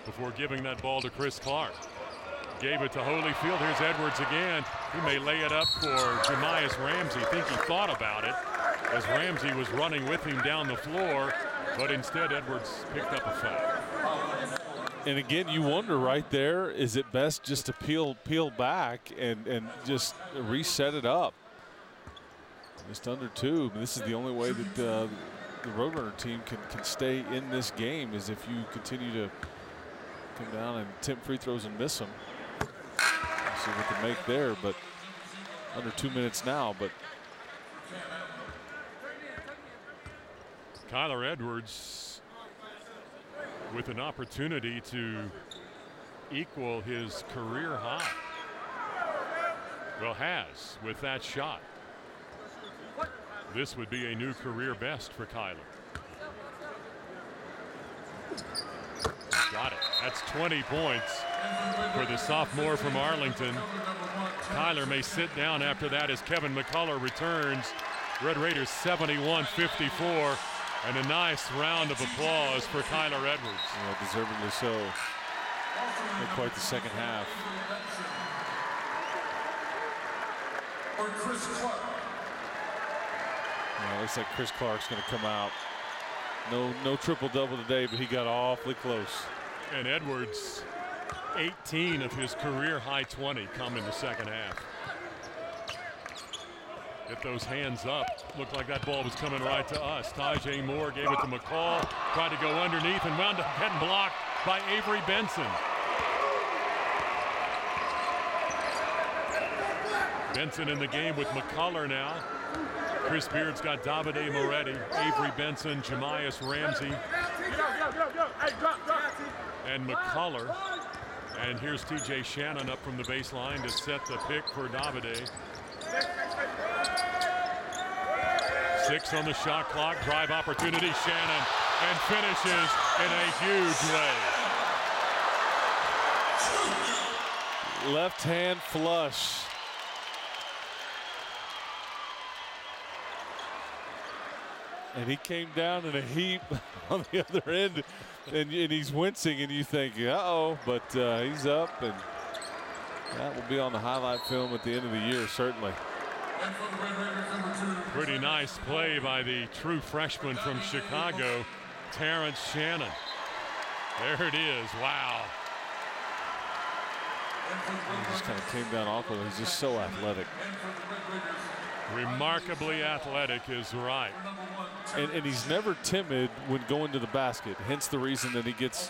before giving that ball to Chris Clark. Gave it to Holyfield. Here's Edwards again. He may lay it up for Jemias Ramsey. I think he thought about it as Ramsey was running with him down the floor, but instead Edwards picked up a foul. And again, you wonder right there, is it best just to peel back and just reset it up? Just under 2. This is the only way that the Roadrunner team can stay in this game, is if you continue to come down and attempt free throws and miss them. We'll see what they make there, but under 2 minutes now. But Kyler Edwards with an opportunity to equal his career high. Well, has with that shot. This would be a new career best for Kyler. Got it. That's 20 points for the sophomore from Arlington. Kyler may sit down after that as Kevin McCullough returns. Red Raiders 71-54, and a nice round of applause for Kyler Edwards. Yeah, deservedly so. Not quite the second half. Or Chris Clark. Yeah, it looks like Chris Clark's going to come out. No triple-double today, but he got awfully close. And Edwards, 18 of his career high 20 come in the second half. Get those hands up. Looked like that ball was coming right to us. Tajay Moore gave it to McCall. Tried to go underneath and wound up getting blocked by Avery Benson. Benson in the game with McCullough now. Chris Beard's got Davide Moretti, Avery Benson, Jemias Ramsey, and McCullough. And here's TJ Shannon up from the baseline to set the pick for Davide. 6 on the shot clock. Drive opportunity. Shannon, and finishes in a huge way. Left hand flush. And he came down in a heap on the other end, and he's wincing, and you think, uh-oh, but he's up, and that will be on the highlight film at the end of the year, certainly. Pretty nice play by the true freshman from Chicago, Terrence Shannon. There it is. Wow. He just kind of came down awkwardly. He's just so athletic. Remarkably athletic is right. And he's never timid when going to the basket, hence the reason that he gets,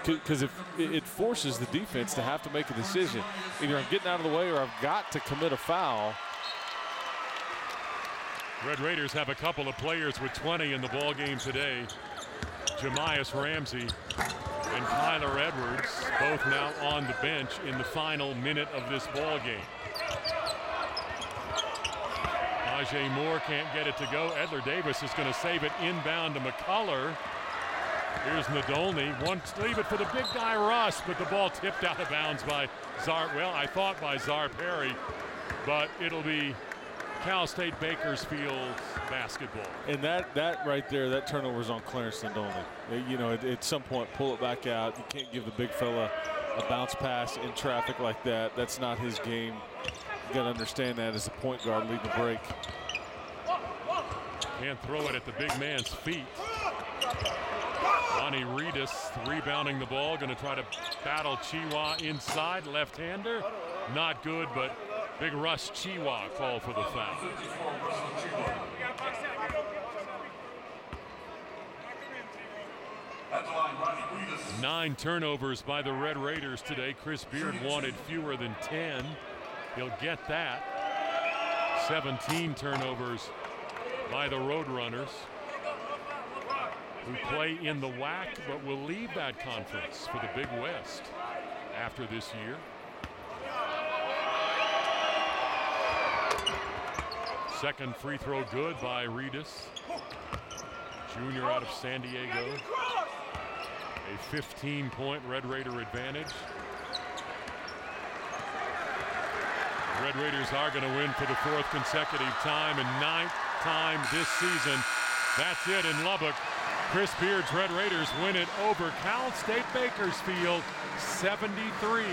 because if it forces the defense to have to make a decision. Either I'm getting out of the way or I've got to commit a foul. Red Raiders have a couple of players with 20 in the ball game today. Jemias Ramsey and Kyler Edwards, both now on the bench in the final minute of this ball game. Tajay Moore can't get it to go. Edler Davis is going to save it inbound to McCullough. Here's Nadolny. Wants to leave it for the big guy Russ, but the ball tipped out of bounds by I thought by Czar Perry, but it'll be Cal State Bakersfield basketball. And that right there, that turnover is on Clarence Nadolny. You know, at some point, pull it back out. You can't give the big fella a bounce pass in traffic like that. That's not his game. You got to understand that as a point guard leading the break. Can't throw it at the big man's feet. Ronnie Reedus rebounding the ball, going to try to battle Chiwa inside. Left-hander, not good, but Big Russ Chiwa called for the foul. 9 turnovers by the Red Raiders today. Chris Beard wanted fewer than 10. He'll get that. 17 turnovers by the Roadrunners, who play in the WAC but will leave that conference for the Big West after this year. Second free throw good by Reedus, junior out of San Diego. A 15-point Red Raider advantage. Red Raiders are going to win for the 4th consecutive time and 9th time this season. That's it in Lubbock. Chris Beard's Red Raiders win it over Cal State Bakersfield 73